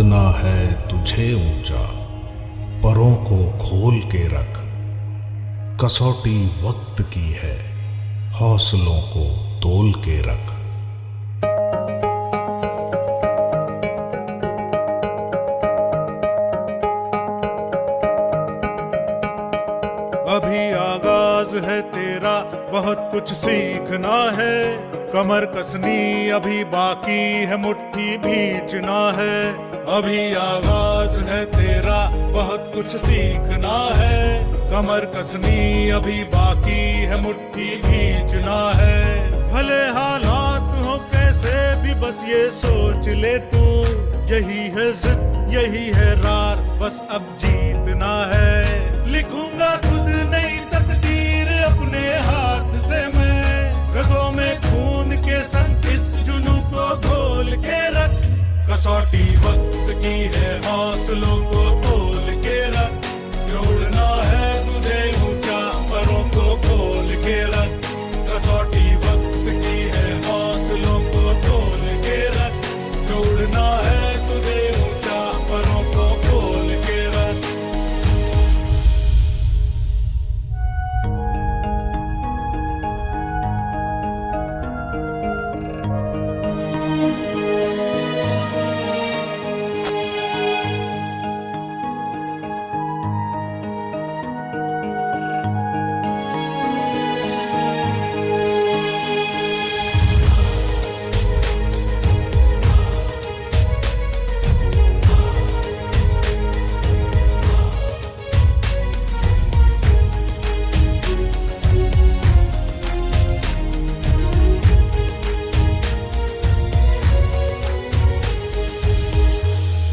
तोड़ना है तुझे ऊंचा, परों को खोल के रख। कसौटी वक्त की है, हौसलों को तोल के रख। अभी आगाज है तेरा, बहुत कुछ सीखना है। कमर कसनी अभी बाकी है, मुट्ठी भींचना है। अभी आगाज है तेरा, बहुत कुछ सीखना है। कमर कसनी अभी बाकी है, मुट्ठी भींचना है। भले हालात हो कैसे भी, बस ये सोच ले तू, यही है जिद यही है रार, बस अब जीतना है। लिखूंगा खुद नई तकदीर अपने हाथ से मैं, रगों में खून के संग इस जुनू को घोल के रख। कसौटी वक्त की है, हौसलों को तोल के रख। जोड़ना है तुझे ऊंचा, परों को खोल के रख। कसौटी वक्त की है, हौसलों को तोल के रख। जोड़ना है तुझे ऊंचा, परों को खोल के रख।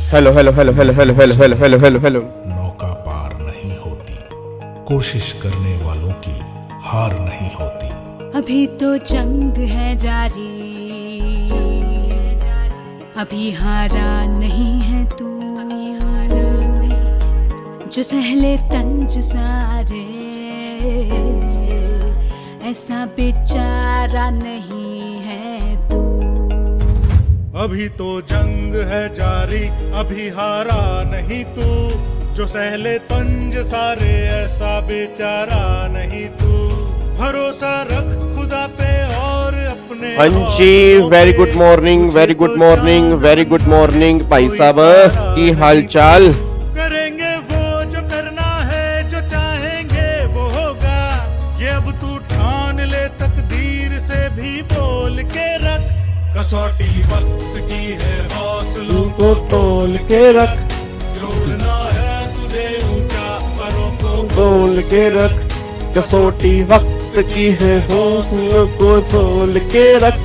Hello hello hello hello hello hello hello hello hello hello. नौका पार नहीं होती, कोशिश करने वालों की हार नहीं होती। अभी तो जंग है जारी, अभी हारा नहीं है तू। जो सहले तंज सारे, ऐसा बेचारा नहीं है तू। अभी तो जंग है जारी, अभी हारा नहीं तू। जो सहले तंज सारे, ऐसा बेचारा नहीं तू। भरोसा रख खुदा पे और अपने। हाँ जी, very good morning, very good morning, very good morning भाई साहब, की हाल चाल। करेंगे वो जो करना है, जो चाहेंगे वो होगा। ये अब तू ठान ले, तकदीर से भी बोल के रख। कसौटी वक्त की है, हौसलों को तोल के रख। जोड़ना है तुझे ऊंचा, परों को बोल के रख। कसौटी वक्त की है, हौसलों को तोल के रख।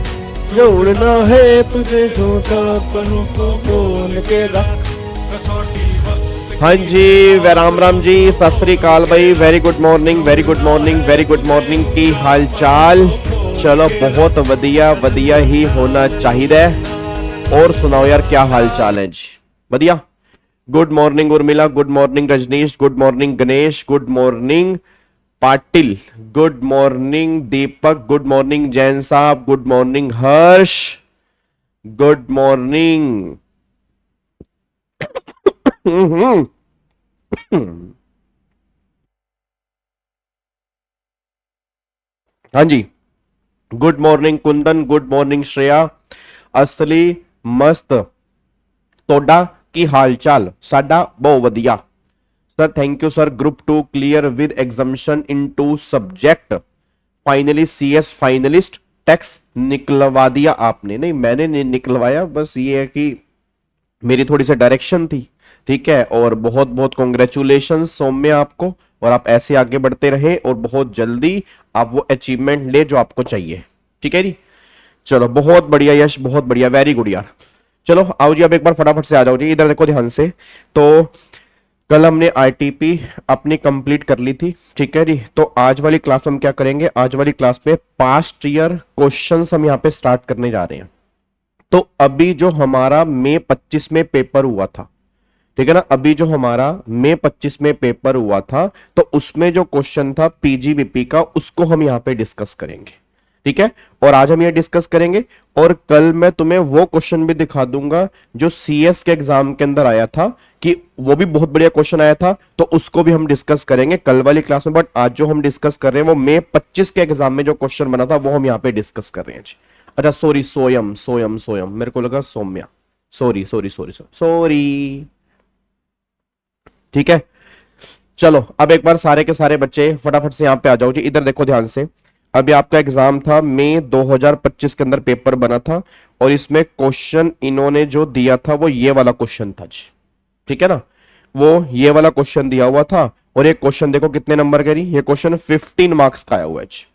जोड़ना है तुझे ऊंचा, परों को बोल के रख। कसौटी वक्त। हाँ जी, राम राम जी, सत श्री अकाल भाई। Very good morning, very good morning, very good morning, की हाल चाल। चलो बहुत वधिया वधिया ही होना चाहिए। और सुनाओ यार, क्या हाल चाल है जी? वधिया। Good morning Urmila, good morning Rajnish, good morning Ganesh, good morning Patil, good morning Deepak, good morning Jain साहब, good morning Harsh, good morning. हाँ जी, good morning Kundan, good morning Shreya, असली मस्त तोड़ा की हाल चाल? साडा बहुत वधिया sir, thank you sir. Group 2 clear with examination in 2 subject, finally CS finalist. Tax निकलवा दिया आपने? नहीं, मैंने नहीं निकलवाया, बस ये है कि मेरी थोड़ी सी डायरेक्शन थी, ठीक है। और बहुत बहुत कॉन्ग्रेचुलेशन सौम्य आपको, और आप ऐसे आगे बढ़ते रहे और बहुत जल्दी आप वो अचीवमेंट ले जो आपको चाहिए, ठीक है जी। चलो बहुत बढ़िया यश, बहुत बढ़िया, वेरी गुड यार। चलो आओ जी, अब एक बार फटाफट से आ जाओ जी, इधर देखो ध्यान से। तो कल हमने आरटीपी अपनी कंप्लीट कर ली थी, ठीक है जी। तो आज वाली क्लास में हम क्या करेंगे? आज वाली क्लास में पास्ट ईयर क्वेश्चंस हम यहाँ पे स्टार्ट करने जा रहे हैं। तो अभी जो हमारा मई 25 में पेपर हुआ था, ठीक है ना, अभी जो हमारा मई 25 में पेपर हुआ था, तो उसमें जो क्वेश्चन था पीजीबीपी का, उसको हम यहां पे डिस्कस करेंगे, ठीक है, और आज हम ये डिस्कस करेंगे और कल मैं तुम्हें वो क्वेश्चन भी दिखा दूंगा जो सीएस के एग्जाम के अंदर आया था, कि वो भी बहुत बढ़िया क्वेश्चन आया था, तो उसको भी हम डिस्कस करेंगे कल वाली क्लास में। बट आज जो हम डिस्कस कर रहे हैं वो मई 25 के एग्जाम में जो क्वेश्चन बना था वो हम यहाँ पे डिस्कस कर रहे हैं जी। अच्छा सॉरी, सोयम सोयम सोयम, मेरे को लगा Saumya, sorry sorry sorry sorry. ठीक है, चलो अब एक बार सारे के सारे बच्चे फटाफट से यहाँ पे आ जाओ जी। इधर देखो ध्यान से, अभी आपका एग्जाम था मई 2025 के अंदर पेपर बना था, और इसमें क्वेश्चन इन्होंने जो दिया था वो ये वाला क्वेश्चन था जी। ठीक है ना, वो ये वाला क्वेश्चन दिया हुआ था, और ये क्वेश्चन देखो कितने नंबर का, ये क्वेश्चन 15 मार्क्स का आया हुआ है जी।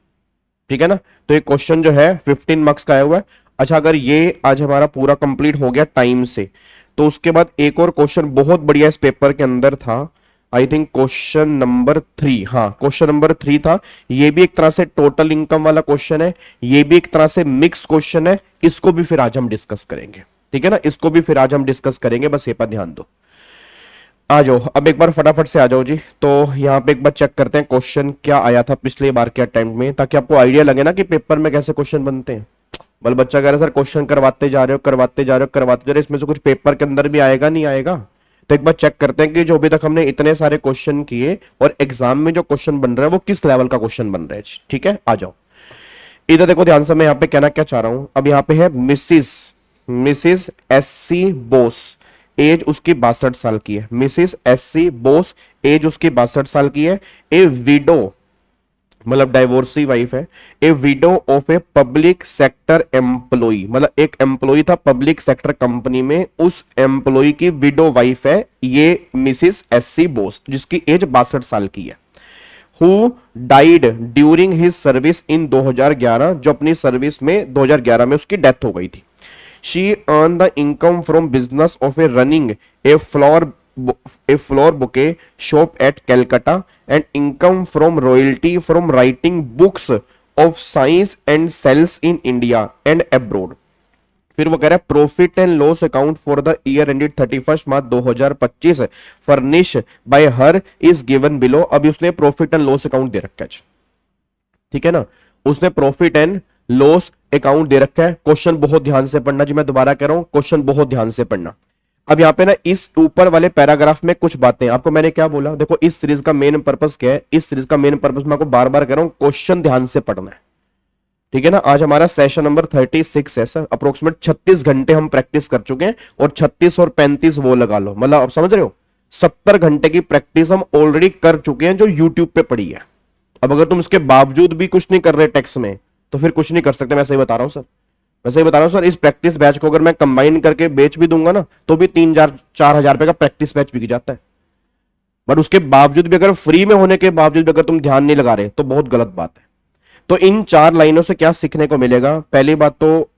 ठीक है ना, तो ये क्वेश्चन जो है 15 मार्क्स का आया हुआ है। अच्छा, अगर ये आज हमारा पूरा कंप्लीट हो गया टाइम से, तो उसके बाद एक और क्वेश्चन बहुत बढ़िया इस पेपर के अंदर था, आई थिंक क्वेश्चन नंबर 3, हाँ क्वेश्चन नंबर 3 था। ये भी एक तरह से टोटल इनकम वाला क्वेश्चन है, ये भी एक तरह से मिक्स क्वेश्चन है, इसको भी फिर आज हम डिस्कस करेंगे। ठीक है ना, इसको भी फिर आज हम डिस्कस करेंगे, बस ये पर ध्यान दो। आ जाओ अब एक बार फटाफट से आ जाओ जी। तो यहाँ पे एक बार चेक करते हैं क्वेश्चन क्या आया था पिछले बार के अटेम्प्ट में, ताकि आपको आइडिया लगे ना कि पेपर में कैसे क्वेश्चन बनते हैं। बल बच्चा कह रहा है सर क्वेश्चन करवाते जा रहे हो करवाते जा रहे हो करवाते जा रहे हो, इसमें से कुछ पेपर के अंदर भी आएगा नहीं आएगा। तो एक बार चेक करते हैं कि जो अभी तक हमने इतने सारे क्वेश्चन किए और एग्जाम में जो क्वेश्चन बन रहा है वो किस लेवल का क्वेश्चन बन रहा है। ठीक है, आ जाओ इधर देखो ध्यान से, मैं यहाँ पे कहना क्या चाह रहा हूं। अब यहाँ पे है मिसिस एस.सी. बोस, एज उसकी 62 साल की है। Mrs SC. बोस, एज उसकी 62 साल की है। ए विडो मतलब डाइवोर्सी वाइफ है। A widow of a public sector employee, मतलब एक एम्प्लॉय था पब्लिक सेक्टर कंपनी में, उस एम्प्लॉय की विडो वाइफ है ये मिसिस एस.सी. बोस, जिसकी एज 62 साल की है। Who died during his service in 2011, जो अपनी सर्विस में 2011 में उसकी डेथ हो गई थी। She earned the income from business of a running a flower bouquet shop at Calcutta and income from royalty from writing books of science and sales in India and abroad. फिर वो कह रहा है profit and loss account for the year ended 31 March 2025 furnish by her is given below. अभी उसने profit and loss account दे रखा है, ठीक है ना, उसने प्रॉफिट एंड लॉस अकाउंट दे रखा है। क्वेश्चन बहुत ध्यान से पढ़ना जी, मैं दोबारा कह रहा हूं क्वेश्चन बहुत ध्यान से पढ़ना। अब यहाँ पे ना इस ऊपर वाले पैराग्राफ में कुछ बातें आपको मैंने क्या बोला, देखो इस सीरीज का मेन पर्पस क्या है, इस सीरीज का मेन पर्पस मैं आपको बार बार कह रहा हूं क्वेश्चन ध्यान से पढ़ना है। ठीक है ना, आज हमारा सेशन नंबर 36 है सर, अप्रोक्सीमेट 36 घंटे हम प्रैक्टिस कर चुके हैं, और 36 और 35 वो लगा लो, मतलब आप समझ रहे हो 70 घंटे की प्रैक्टिस हम ऑलरेडी कर चुके हैं जो यूट्यूब पे पड़ी है। अब अगर तुम इसके बावजूद भी कुछ नहीं कर रहे टेक्स्ट में, तो फिर कुछ नहीं कर सकते। मैं सही बता रहा हूं सर, मैं सही बता रहा हूं सर। इस प्रैक्टिस बैच को अगर मैं कंबाइन करके बेच भी दूंगा ना, तो भी 3,000-4,000 रुपए का प्रैक्टिस बैच बिक जाता है। बट उसके बावजूद भी अगर फ्री में होने के बावजूद भी अगर तुम ध्यान नहीं लगा रहे, तो बहुत गलत बात है। तो इन 4 लाइनों से क्या सीखने को मिलेगा, पहली बात तो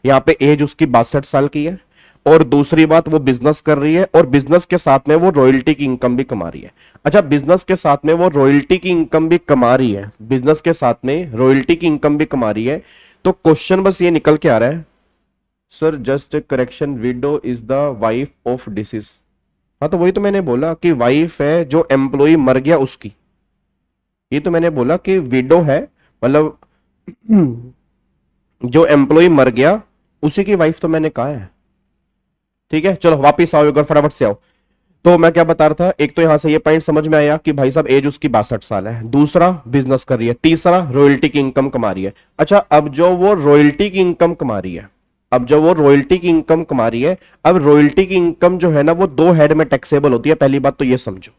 यहाँ पे एज उसकी 62 साल की है, और दूसरी बात वो बिजनेस कर रही है, और बिजनेस के साथ में वो रॉयल्टी की इनकम भी कमा रही है। अच्छा, बिजनेस के साथ में वो रॉयल्टी की इनकम भी कमा रही है, बिजनेस के साथ में रॉयल्टी की इनकम भी कमा रही है। तो क्वेश्चन बस ये निकल के आ रहा है, sir just correction, window is the wife of disease. हाँ तो वही तो मैंने बोला कि वाइफ है जो एम्प्लॉय मर गया उसकी, ये तो मैंने बोला कि विडो है, मतलब जो एम्प्लॉय मर गया उसी की वाइफ तो मैंने कहा है। ठीक है, चलो वापिस आओ एक बार फटाफट से आओ। तो मैं क्या बता रहा था, एक तो यहां से ये पॉइंट समझ में आया कि भाई साहब एज उसकी 62 साल है, दूसरा बिजनेस कर रही है, तीसरा रॉयल्टी की इनकम कमा रही है। अच्छा, अब जो वो रॉयल्टी की इनकम कमा रही है, अब जो वो रॉयल्टी की इनकम कमा रही है, अब रॉयल्टी की इनकम जो है ना वो 2 हेड में टैक्सेबल होती है। पहली बात तो ये समझो,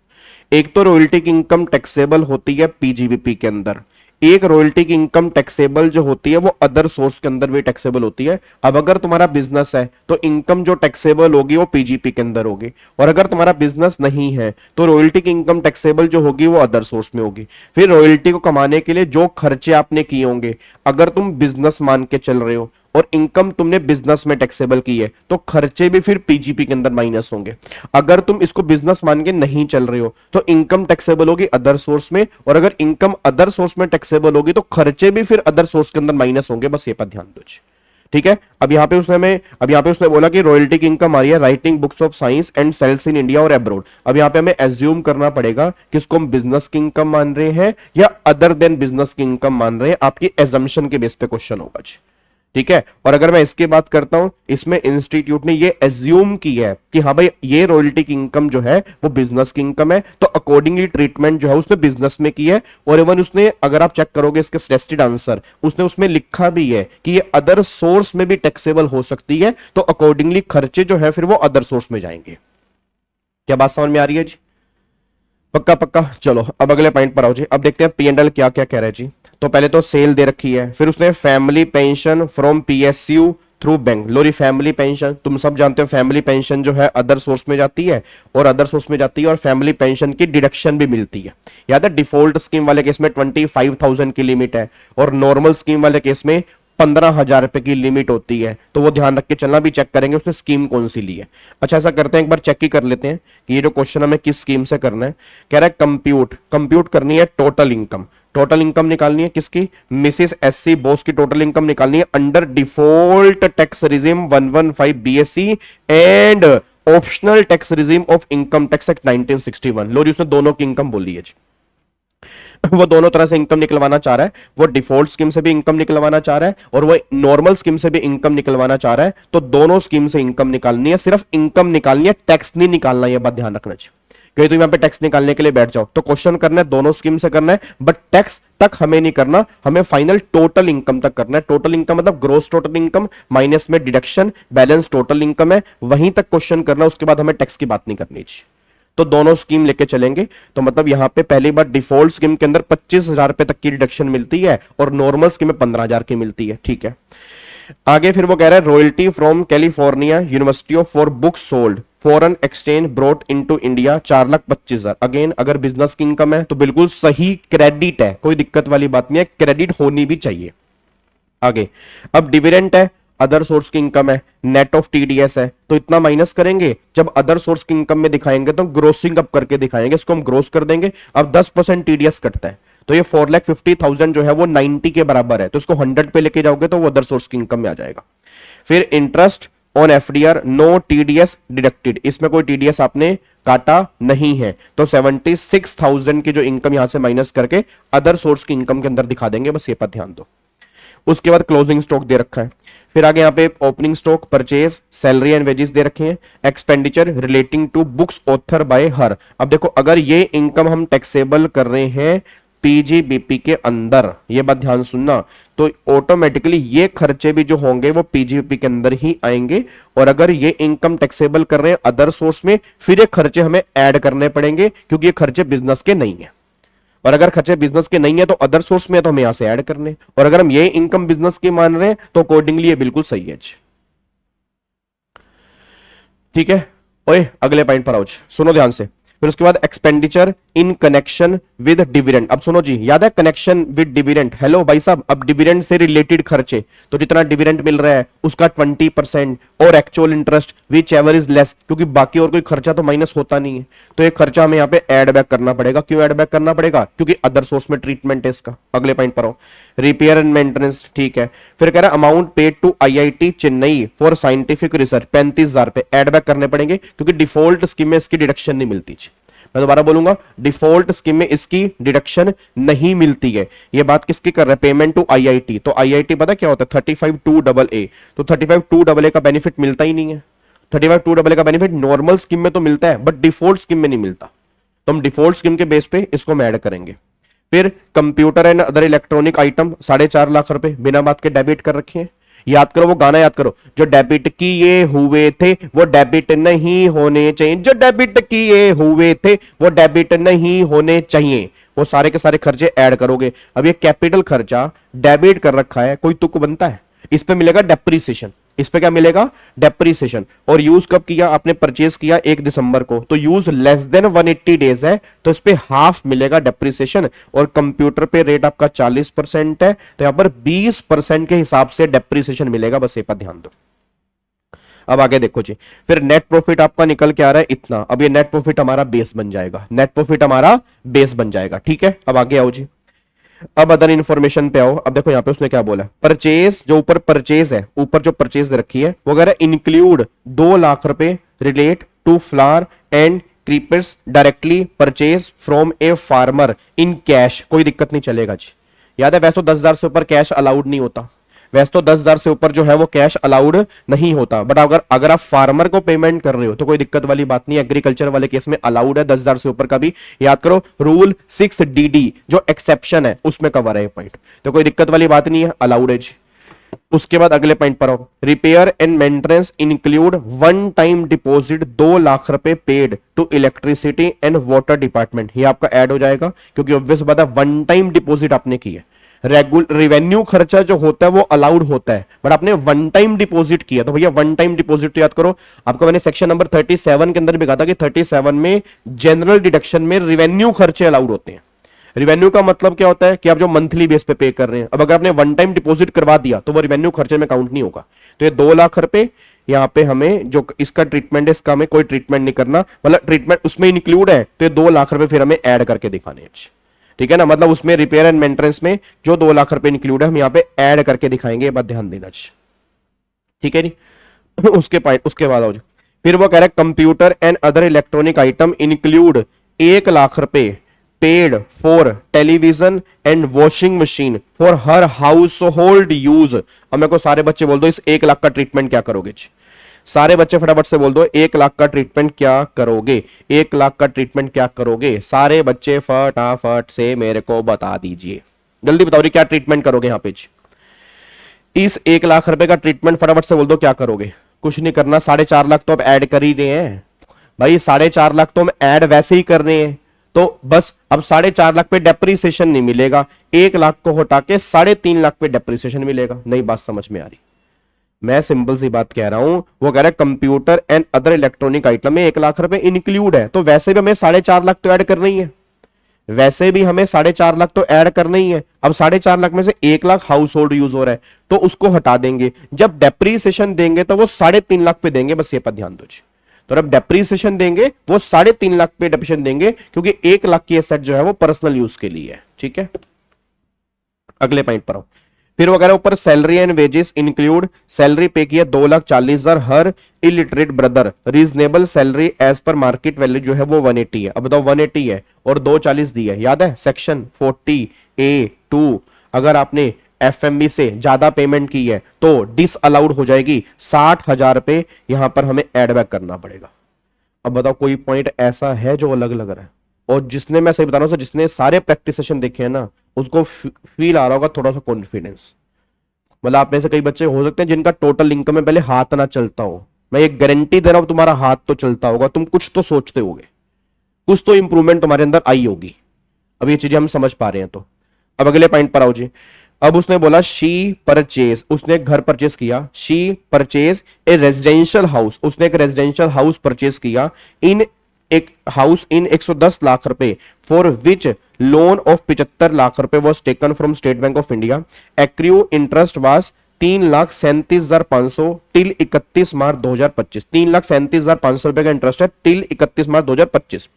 एक तो रॉयल्टी की इनकम टैक्सेबल होती है पीजीबीपी के अंदर, एक रॉयल्टी की इनकम टैक्सेबल जो होती है वो अदर सोर्स के अंदर भी टैक्सेबल होती है। अब अगर तुम्हारा बिजनेस है तो इनकम जो टैक्सेबल होगी वो पीजीपी के अंदर होगी, और अगर तुम्हारा बिजनेस नहीं है तो रॉयल्टी की इनकम टैक्सेबल जो होगी वो अदर सोर्स में होगी। फिर रॉयल्टी को कमाने के लिए जो खर्चे आपने किए होंगे, अगर तुम बिजनेस मान के चल रहे हो और इनकम तुमने बिजनेस में टैक्सेबल की है, तो खर्चे भी फिर पीजीपी के अंदर माइनस होंगे। अगर तुम इसको बिजनेस मान के नहीं चल रहे हो तो इनकम टैक्सेबल होगी अदर सोर्स में, और अगर इनकम अदर सोर्स में टैक्सेबल होगी तो खर्चे भी फिर अदर सोर्स के अंदर माइनस होंगे। बस ये पर ध्यान दो। ठीक है। अब यहाँ पे उसने बोला कि रॉयल्टी की इनकम आ रही है writing books of science and sales in India और अब्रॉड। अब यहाँ पे हमें एज्यूम करना पड़ेगा कि इसको हम बिजनेस की इनकम मान रहे हैं या अदर देन बिजनेस की इनकम मान रहे हैं। आपकी एजम्पशन के बेस पे क्वेश्चन होगा जी, ठीक है। और अगर मैं इसकी बात करता हूं, इसमें इंस्टीट्यूट ने ये एज्यूम की है कि हाँ भाई ये रॉयल्टी की इनकम जो है वो बिजनेस की इनकम है, तो अकॉर्डिंगली ट्रीटमेंट जो है उसने बिजनेस में की है। और इवन उसने, अगर आप चेक करोगे इसके सजेस्टेड आंसर, उसने उसमें लिखा भी है कि ये अदर सोर्स में भी टैक्सेबल हो सकती है, तो अकॉर्डिंगली खर्चे जो है फिर वो अदर सोर्स में जाएंगे। क्या बात समझ में आ रही है जी? पक्का पक्का। चलो अब अगले पॉइंट पर आओ जी। अब देखते हैं पीएनएल क्या क्या कह रहे हैं जी। तो पहले तो सेल दे रखी है, फिर उसने family pension from PSU through Bangalori family pension. तुम सब जानते हो फैमिली पेंशन जो है अदर सोर्स में जाती है और अदर सोर्स में जाती है और फैमिली पेंशन की डिडक्शन भी मिलती है। याद है डिफॉल्ट स्कीम वाले केस में 25,000 की लिमिट है और नॉर्मल स्कीम वाले केस में 15,000 रुपए की लिमिट होती है। तो वो ध्यान रख के चलना, भी चेक करेंगे उसने स्कीम कौन सी ली है। अच्छा ऐसा करते हैं, एक बार चेक ही कर लेते हैं कि ये जो क्वेश्चन हमें किस स्कीम से करना है। कह रहा है कंप्यूट करनी है टोटल इनकम। टोटल इनकम निकालनी है किसकी? मिसेस एससी बोस की टोटल इनकम निकालनी है under default tax regime 115 BSc and optional tax regime of income tax act 1961। लो जी, उसने दोनों की इनकम बोली है जी। वो दोनों तरह से इनकम निकलवाना चाह रहा है। वो डिफॉल्ट स्कीम से भी इनकम निकलवाना चाह रहा है और वो नॉर्मल स्कीम से भी इनकम निकलवाना चाह रहा है। तो दोनों स्कीम से इनकम निकालनी है, सिर्फ इनकम निकालनी है, टैक्स नहीं निकालना। यह बात ध्यान रखना चाहिए। कहीं तुम यहां पे टैक्स निकालने के लिए बैठ जाओ तो क्वेश्चन करना है दोनों स्कीम से करना है, बट टैक्स तक हमें नहीं करना, हमें फाइनल टोटल इनकम तक करना है। टोटल इनकम मतलब ग्रोस टोटल इनकम माइनस में डिडक्शन, बैलेंस टोटल इनकम है, वहीं तक क्वेश्चन करना। उसके बाद हमें टैक्स की बात नहीं करनी चाहिए। तो दोनों स्कीम लेके चलेंगे। तो मतलब यहां पे पहली बार डिफॉल्ट स्कीम के अंदर 25,000 रुपए तक की डिडक्शन मिलती है और नॉर्मल स्कीम में 15,000 की मिलती है, ठीक है। आगे फिर वो कह रहा है royalty from California university of for books sold foreign exchange brought into India 4,25,000। Again अगर बिजनेस की इनकम है तो बिल्कुल सही, क्रेडिट है, कोई दिक्कत वाली बात नहीं है, क्रेडिट होनी भी चाहिए। आगे अब डिविडेंड है, अदर सोर्स की इनकम है, नेट ऑफ टीडीएस है, तो इतना माइनस करेंगे। जब अदर सोर्स की इनकम में दिखाएंगे तो ग्रोसिंग अप करके दिखाएंगे, इसको हम ग्रोस कर देंगे। अब 10% टीडीएस कटता है तो ये 4,50,000 जो है वो 90 के बराबर है, तो इसको 100 पे लेके जाओगे तो वो अदर सोर्स की इनकम में आ जाएगा। फिर interest on FDR no TDS deducted, इसमें कोई टीडीएस आपने काटा नहीं है, तो 76,000 की जो इनकम यहां से माइनस करके अदर सोर्स की इनकम के अंदर दिखा देंगे, बस ये पर ध्यान दो। उसके बाद क्लोजिंग स्टॉक दे रखा है। फिर आगे यहाँ पे opening stock, purchase, salary and wages दे रखे हैं, expenditure relating to books author by her. अब देखो अगर ये इनकम हम टैक्सेबल कर रहे हैं पीजीबीपी के अंदर, ये बात ध्यान सुनना, तो ऑटोमेटिकली ये खर्चे भी जो होंगे वो पीजीबीपी के अंदर ही आएंगे। और अगर ये इनकम टैक्सेबल कर रहे हैं अदर सोर्स में, फिर ये खर्चे हमें ऐड करने पड़ेंगे क्योंकि ये खर्चे बिजनेस के नहीं है। और अगर खर्चे बिजनेस के नहीं है तो अदर सोर्स में है तो हमें यहां से ऐड करने, और अगर हम ये इनकम बिजनेस की मान रहे हैं तो अकॉर्डिंगली ये बिल्कुल सही है। ठीक है, ओए अगले पॉइंट पर आओ, सुनो ध्यान से। फिर उसके बाद expenditure in connection with dividend. अब सुनो जी, याद है कनेक्शन विद डिविडेंड? हेलो भाई साहब, अब डिविडेंड से रिलेटेड खर्चे, तो जितना डिविडेंड मिल रहा है उसका 20% और actual interest which ever is less, क्योंकि बाकी और कोई खर्चा तो माइनस होता नहीं है, तो ये खर्चा हमें यहाँ पे ऐड बैक करना पड़ेगा। क्यों ऐड बैक करना पड़ेगा? क्योंकि अदर सोर्स में ट्रीटमेंट है इसका। अगले पॉइंट पर आओ, रिपेयर एंड मेंटेनेंस, ठीक है। फिर कह रहा है amount paid to IIT Chennai for scientific research 35,000 रुपए ऐड बैक करने पड़ेंगे, क्योंकि डिफॉल्ट स्कीम में इसकी डिडक्शन नहीं मिलती। मैं दोबारा बोलूंगा, डिफॉल्ट स्कीम में इसकी डिडक्शन नहीं मिलती है। ये बात किसकी कर रहा है? Payment to IIT. तो आईआईटी पता क्या होता है? 35(2AA), तो 35(2AA) का बेनिफिट मिलता ही नहीं है। 35(2AA) का बेनिफिट नॉर्मल स्कीम में तो मिलता है बट डिफॉल्ट स्कीम में नहीं मिलता, तो हम डिफॉल्ट स्कीम के बेस पे इसको हम ऐड करेंगे। फिर computer and other electronic item 4.5 lakh रुपए बिना बात के डेबिट कर रखे हैं। याद करो वो गाना, याद करो, जो डेबिट किए हुए थे वो डेबिट नहीं होने चाहिए, जो डेबिट किए हुए थे वो डेबिट नहीं होने चाहिए। वो सारे के सारे खर्चे ऐड करोगे। अब ये कैपिटल खर्चा डेबिट कर रखा है, कोई तुक बनता है? इस पे मिलेगा डेप्रीसिएशन। इस पे क्या मिलेगा? डेप्रीसिएशन। और यूज कब किया? आपने परचेज किया 1 दिसंबर को, तो यूज लेस देन 180 डेज है, तो इस पे हाफ मिलेगा डेप्रीसिएशन। और कंप्यूटर पे रेट आपका 40% है, तो यहां पर 20% के हिसाब से डेप्रीसिएशन मिलेगा, बस ये पर ध्यान दो। अब आगे देखो जी, फिर नेट प्रॉफिट आपका निकल के आ रहा है इतना। अब ये नेट प्रॉफिट हमारा बेस बन जाएगा, नेट प्रॉफिट हमारा बेस बन जाएगा, ठीक है। अब आगे आओ जी, अब अदर इन्फॉर्मेशन पे आओ। अब देखो यहाँ पे उसने क्या बोला, परचेज, जो ऊपर परचेज है, ऊपर जो परचेज रखी है वो कह रहा है इंक्लूड 2 लाख रुपए relate to flower and creepers directly purchase from a farmer in cash. कोई दिक्कत नहीं चलेगा जी। याद है वैसे तो 10,000 से ऊपर कैश अलाउड नहीं होता, वैसे तो 10,000 से ऊपर जो है वो कैश अलाउड नहीं होता, बट अगर आप फार्मर को पेमेंट कर रहे हो तो कोई दिक्कत वाली बात नहीं है। एग्रीकल्चर वाले केस में अलाउड है, 10,000 से ऊपर का भी। याद करो रूल 6DD जो एक्सेप्शन है उसमें कवर है पॉइंट, तो कोई दिक्कत वाली बात नहीं है, अलाउड है जी। उसके बाद अगले पॉइंट पर आओ, repair and maintenance include 1 time deposit 2 lakh रुपए paid to electricity and water department. ये आपका ऐड हो जाएगा क्योंकि ऑब्वियस बात है 1 टाइम डिपॉजिट आपने की है। रेवेन्यू खर्चा जो होता है वो अलाउड होता है, बट आपने 1 टाइम डिपॉजिट किया तो भैया 1 टाइम डिपॉजिट तो याद करो आपको मैंने सेक्शन नंबर 37 के अंदर भी कहा था कि 37 में जनरल डिडक्शन में रेवेन्यू खर्चे अलाउड होते हैं। रेवेन्यू का मतलब क्या होता है कि आप जो मंथली बेस पे कर रहे हैं। अब अगर आपने 1 टाइम डिपॉजिट करवा दिया तो वो रेवेन्यू खर्चे में काउंट नहीं होगा। तो ये 2 लाख रुपए यहाँ पे हमें जो इसका ट्रीटमेंट है, इसका हमें कोई ट्रीटमेंट नहीं करना, मतलब ट्रीटमेंट उसमें इंक्लूड है तो ये 2 लाख रुपए फिर हमें ऐड करके दिखाने हैं, ठीक है ना। मतलब उसमें रिपेयर एंड मेंटेनेंस में जो 2 लाख रुपए इंक्लूड है हम यहाँ पे ऐड करके दिखाएंगे, ये बात ध्यान देना, ठीक है नहीं। उसके बाद आओ, फिर वो कह रहा है computer and other electronic item include 1 lakh रुपए paid for television and washing machine for her household use. अब मेरे को सारे बच्चे बोल दो इस 1 लाख का ट्रीटमेंट क्या करोगे जी? सारे बच्चे फटाफट से बोल दो 1 लाख का ट्रीटमेंट क्या करोगे? 1 लाख का ट्रीटमेंट क्या करोगे? सारे बच्चे फटाफट से मेरे को बता दीजिए, जल्दी बताओ क्या ट्रीटमेंट करोगे यहाँ पे जी? इस 1 लाख रुपए का ट्रीटमेंट फटाफट से बोल दो क्या करोगे? कुछ नहीं करना, 4.5 लाख तो अब ऐड कर ही रहे हैं भाई, 4.5 लाख तो हम ऐड वैसे ही कर रहे हैं, तो बस अब 4.5 लाख पे डेप्रीसिएशन नहीं मिलेगा, 1 लाख को हटा के 3.5 लाख पे डेप्रीसिएशन मिलेगा। नई बात समझ में आ रही? मैं सिंपल सी बात कह रहा हूं, वो कह रहा है computer and other electronic item में 1 लाख रुपए इंक्लूड है, तो वैसे भी हमें 4.5 लाख तो ऐड करना ही है, वैसे भी हमें 4.5 लाख तो ऐड करना ही है। अब 4.5 लाख में से 1 लाख हाउस होल्ड यूज हो रहा है तो उसको हटा देंगे, जब डेप्रीसिएशन देंगे तो वो 3.5 लाख पे देंगे, बस ये पर ध्यान दो जी। तो अब डेप्रीसिएशन देंगे वो 3.5 लाख पे डेप्रीसिएशन देंगे क्योंकि 1 लाख की एसेट जो है वो पर्सनल यूज के लिए है, ठीक है। अगले पॉइंट पर आओ, फिर वगैरह ऊपर salary and wages include, salary पे की है 2,40,000 her illiterate brother, reasonable salary as per market value जो है वो 180 है। अब बताओ 180 है और 240 दी है, याद है सेक्शन 40A2, अगर आपने एफएमबी से ज्यादा पेमेंट की है तो डिस अलाउड हो जाएगी, 60,000 रुपए यहां पर हमें एड बैक करना पड़ेगा। अब बताओ कोई पॉइंट ऐसा है जो अलग लग रहा है? और जिसने, मैं सही बता रहा हूं, जिसने सारे प्रैक्टिस सेशन देखे हैं ना उसको फील आ रहा होगा थोड़ा सा कॉन्फिडेंस। मतलब आप में से कई बच्चे हो सकते हैं जिनका टोटल इनकम में पहले हाथ ना चलता हो, मैं एक गारंटी दे रहा हूं तुम्हारा हाथ तो चलता होगा, तुम कुछ तो सोचते होगे, कुछ तो इंप्रूवमेंट तुम्हारे अंदर आई होगी। अब ये चीजें हम समझ पा रहे हैं। तो अब अगले पॉइंट पर आओ जी। अब उसने बोला शी परचेज, उसने एक घर परचेज किया, she purchase a residential house, उसने एक रेजिडेंशियल हाउस परचेज किया इन एक हाउस इन 110 लाख रुपए for which loan of 75 lakh रुपए was taken from State Bank of India, accrued interest was 3,37,500 till 31 March 2025। 3,37,500 रुपए का इंटरेस्ट है till 31 March 2025,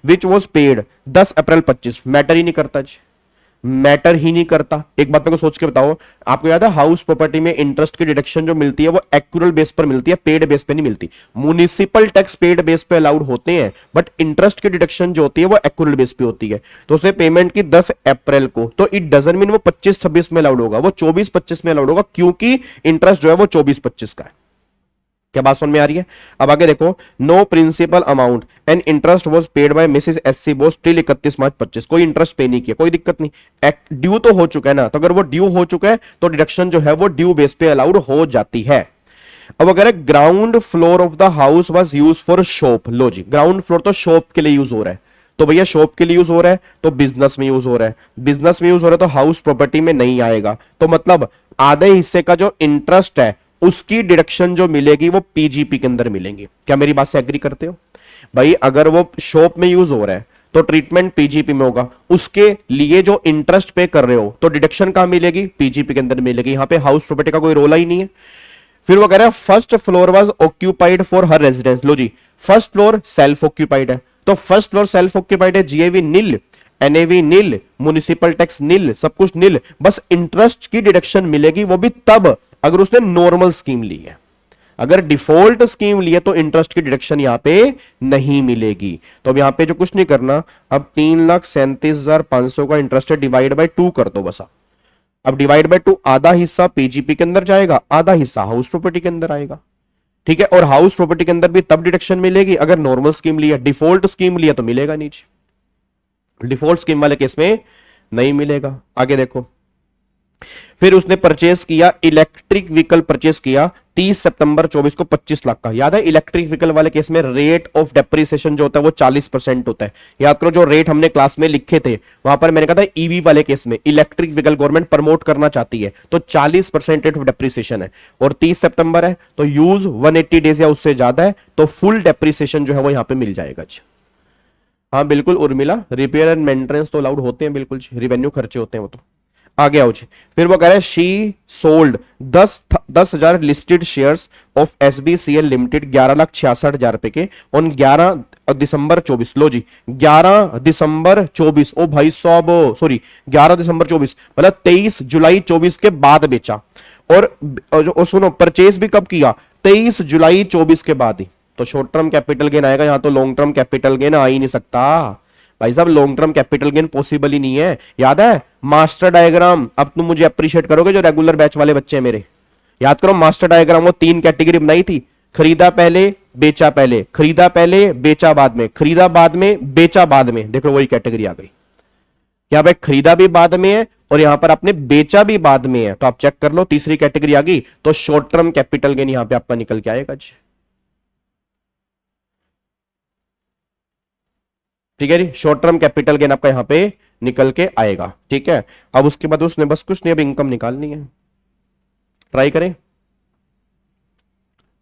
which was paid 10 April 25। Matter ही नहीं करता जी, मैटर ही नहीं करता। एक बात मेरे को सोच के बताओ, आपको याद है हाउस प्रॉपर्टी में इंटरेस्ट की डिडक्शन जो मिलती है वो एक्यूरल बेस पर मिलती है, पेड बेस पे नहीं मिलती। म्युनिसिपल टैक्स पेड बेस पे अलाउड होते हैं, बट इंटरेस्ट की डिडक्शन जो होती है वो एक्यूरल बेस पे होती है। तो उसने पेमेंट की 10 अप्रैल को, तो इट डजंट मीन वो 25-26 में अलाउड होगा, वो 24-25 में अलाउड होगा, क्योंकि इंटरेस्ट जो है वो 24-25 का है। क्या बात समझ में आ रही है? अब आगे देखो, no principal amount and interest was paid by Mrs SC Bose till 31 March 25। कोई इंटरेस्ट पे नहीं किया, कोई दिक्कत नहीं, ड्यू तो हो चुका है ना, तो अगर वो ड्यू हो चुका है तो डिडक्शन जो है वो ड्यू बेस पे अलाउड हो जाती है। अब अगर ground floor of the house was use for shop, लो जी ग्राउंड फ्लोर तो शॉप के लिए यूज हो रहा है, तो भैया शॉप के लिए यूज हो रहा है तो बिजनेस में यूज हो रहा है, बिजनेस में यूज हो रहा है तो हाउस प्रॉपर्टी में नहीं आएगा। तो मतलब आधे हिस्से का जो इंटरेस्ट है उसकी डिडक्शन जो मिलेगी वो पीजीपी के अंदर मिलेंगी। क्या मेरी बात से एग्री करते हो भाई? अगर वो शॉप में यूज हो रहा है तो ट्रीटमेंट पीजीपी में होगा, उसके लिए जो इंटरेस्ट पे कर रहे हो तो डिडक्शन कहां मिलेगी? पीजीपी के अंदर मिलेगी। यहां पे हाउस प्रॉपर्टी का कोई रोल ही नहीं है। फिर वो कह रहा है first floor was occupied for her residence. लो जी, फर्स्ट फ्लोर सेल्फ ऑक्यूपाइड है, तो फर्स्ट फ्लोर सेल्फ ऑक्यूपाइड है, GAV nil NAV nil, municipal tax nil, सब कुछ नील, बस इंटरेस्ट की डिडक्शन मिलेगी, वो भी तब अगर उसने नॉर्मल स्कीम ली है। अगर डिफॉल्ट स्कीम ली है तो इंटरेस्ट की डिडक्शन यहां पे नहीं मिलेगी। तो अब यहां पे जो कुछ नहीं करना, अब 3,37,500 का इंटरेस्ट है, डिवाइड बाय 2 कर दो बस। अब डिवाइड बाय 2, आधा हिस्सा पीजीपी के अंदर जाएगा, आधा हिस्सा हाउस प्रॉपर्टी के अंदर आएगा, ठीक है। और हाउस प्रॉपर्टी के अंदर भी तब डिडक्शन मिलेगी अगर नॉर्मल स्कीम लिया, डिफॉल्ट स्कीम लिया तो मिलेगा नहीं, डिफॉल्ट स्कीम वाले केस में नहीं मिलेगा। आगे देखो, फिर उसने परचेस किया, इलेक्ट्रिक व्हीकल परचेस किया 30 सितंबर 24 को 25 लाख का। याद है इलेक्ट्रिक व्हीकल वाले केस में रेट ऑफ डेप्रिसिएशन जो होता है वो 40% होता है। याद करो जो रेट हमने क्लास में लिखे थे, वहां पर मैंने कहा था ईवी वाले केस में इलेक्ट्रिक व्हीकल गवर्नमेंट प्रमोट करना चाहती है तो 40% रेट ऑफ डेप्रिसिएशन है, और 30 सितंबर है तो यूज 180 डेज या उससे ज्यादा है तो फुल डेप्रिसिएशन जो है वो यहां पर मिल जाएगा। हाँ बिल्कुल उर्मिला, रिपेयर एंड मेंटेनेंस तो अलाउड होते हैं, बिल्कुल रिवेन्यू खर्चे होते हैं वो तो। आगे आओ जी, फिर वो कह रहा है she sold 10,000 listed shares of SBCL limited 11,66,000 रुपए के ऑन 11 दिसंबर 24। लो जी 11 दिसंबर 24, ओ भाई साहब सॉरी 11 दिसंबर 24 मतलब 23 जुलाई 24 के बाद बेचा। और सुनो परचेज भी कब किया, 23 जुलाई 24 के बाद ही। तो शॉर्ट टर्म कैपिटल गेन आएगा, यहां तो लॉन्ग टर्म कैपिटल गेन आ ही नहीं सकता भाई साहब, long term capital gain possible ही नहीं है। याद है मास्टर डायग्राम, अब तुम मुझे अप्रिशिएट करोगे जो रेगुलर बैच वाले बच्चे हैं मेरे, याद करो मास्टर डायग्राम, वो 3 कैटेगरी बनाई थी, खरीदा पहले बेचा पहले, खरीदा पहले बेचा बाद में, खरीदा बाद में बेचा बाद में। देखो वही कैटेगरी आ गई, क्या भाई खरीदा भी बाद में है और यहां पर आपने बेचा भी बाद में है, तो आप चेक कर लो तीसरी कैटेगरी आ गई। तो शॉर्ट टर्म कैपिटल गेन यहां पे आपका निकल के आएगा जी, ठीक है जी, शॉर्ट टर्म कैपिटल गेन आपका यहां पे निकल के आएगा, ठीक है। अब उसके बाद उसने बस कुछ नहीं, अब इनकम निकालनी है। ट्राई करें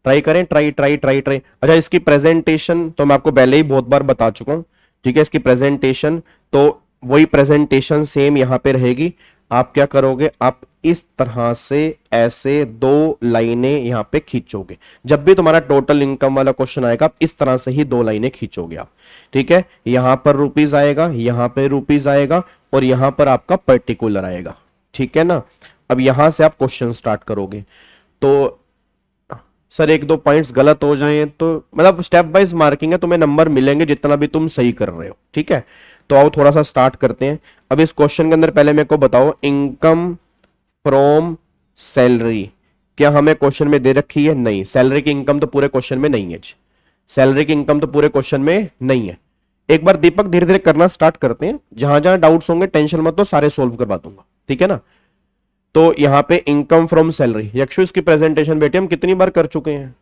ट्राई करें ट्राई ट्राई ट्राई ट्राई। अच्छा इसकी प्रेजेंटेशन तो मैं आपको पहले ही बहुत बार बता चुका हूं, ठीक है। इसकी प्रेजेंटेशन तो वही प्रेजेंटेशन सेम यहां पे रहेगी। आप क्या करोगे, आप इस तरह से ऐसे 2 लाइनें यहां पे खींचोगे। जब भी तुम्हारा टोटल इनकम वाला क्वेश्चन आएगा आप इस तरह से ही 2 लाइनें खींचोगे आप, ठीक है। यहां पर रुपीज आएगा, यहां पे रुपीज आएगा और यहां पर आपका पर्टिकुलर आएगा, ठीक है ना। अब यहां से आप क्वेश्चन स्टार्ट करोगे। तो सर 1-2 पॉइंट्स गलत हो जाएं तो मतलब स्टेप वाइज मार्किंग है, तुम्हें नंबर मिलेंगे जितना भी तुम सही कर रहे हो, ठीक है। तो आओ थोड़ा सा स्टार्ट करते हैं। अब इस क्वेश्चन के अंदर पहले मेरे को बताओ, इनकम फ्रॉम सैलरी क्या हमें क्वेश्चन में दे रखी है? नहीं, सैलरी की इनकम तो पूरे क्वेश्चन में नहीं है, सैलरी की इनकम तो पूरे क्वेश्चन में नहीं है। एक बार दीपक धीरे धीरे करना स्टार्ट करते हैं, जहां जहां डाउट्स होंगे टेंशन मत लो, सारे सोल्व करवा दूंगा, ठीक है ना। तो यहां पे इनकम फ्रॉम सैलरी, यक्षु इसकी प्रेजेंटेशन बेटे हम कितनी बार कर चुके हैं,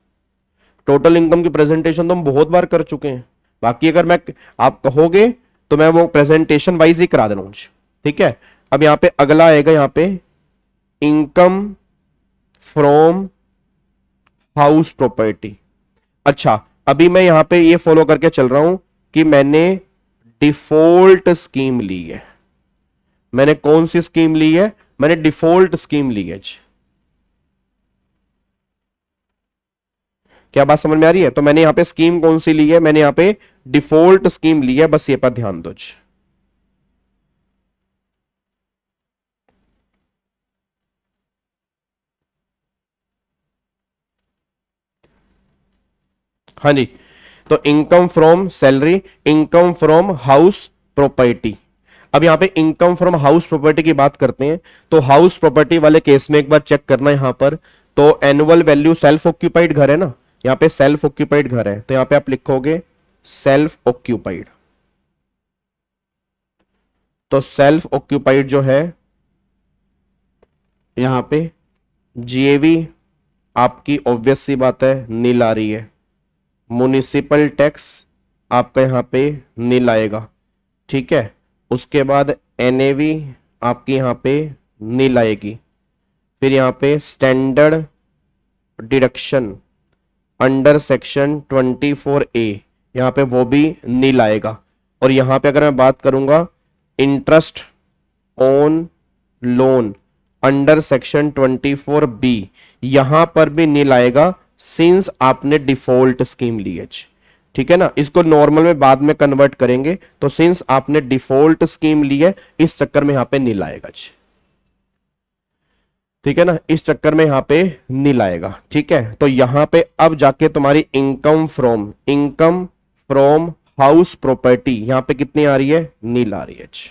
टोटल इनकम की प्रेजेंटेशन तो हम बहुत बार कर चुके हैं। बाकी अगर मैं आप कहोगे तो मैं वो प्रेजेंटेशन वाइज ही करा देना, ठीक है। अब यहां पे अगला आएगा, यहां पे इनकम फ्रॉम हाउस प्रॉपर्टी। अच्छा अभी मैं यहां पे ये फॉलो करके चल रहा हूं कि मैंने डिफॉल्ट स्कीम ली है। मैंने कौन सी स्कीम ली है? मैंने डिफॉल्ट स्कीम ली है। क्या बात समझ में आ रही है? तो मैंने यहां पे स्कीम कौन सी ली है? मैंने यहां पे डिफॉल्ट स्कीम ली है, बस ये पर ध्यान दो। हाँ जी, तो income from salary, income from house property. अब यहां पे इनकम फ्रॉम हाउस प्रॉपर्टी की बात करते हैं, तो हाउस प्रॉपर्टी वाले केस में एक बार चेक करना यहां पर, तो एनुअल वैल्यू सेल्फ ऑक्यूपाइड घर है ना, यहां पे सेल्फ ऑक्यूपाइड घर है, तो यहां पे आप लिखोगे सेल्फ ऑक्यूपाइड। तो सेल्फ ऑक्यूपाइड जो है यहां पे जीएवी आपकी ऑब्वियस सी बात है नील आ रही है, म्युनिसिपल टैक्स आपका यहां पे नील आएगा, ठीक है। उसके बाद एनएवी आपकी यहां पे नील आएगी, फिर यहां पे standard deduction under section 24A यहां पे वो भी नील आएगा। और यहां पे अगर मैं बात करूंगा interest on loan under section 24B, यहां पर भी नील आएगा सिंस आपने डिफॉल्ट स्कीम ली है। ठीक है ना, इसको नॉर्मल में बाद में कन्वर्ट करेंगे, तो सिंस आपने डिफॉल्ट स्कीम ली है इस चक्कर में यहां पे नील आएगा जी, ठीक है ना, इस चक्कर में यहां पे नील आएगा। ठीक है, तो यहां पे अब जाके तुम्हारी इनकम फ्रॉम हाउस प्रॉपर्टी यहां पे कितनी आ रही है, नील आ रही है जी।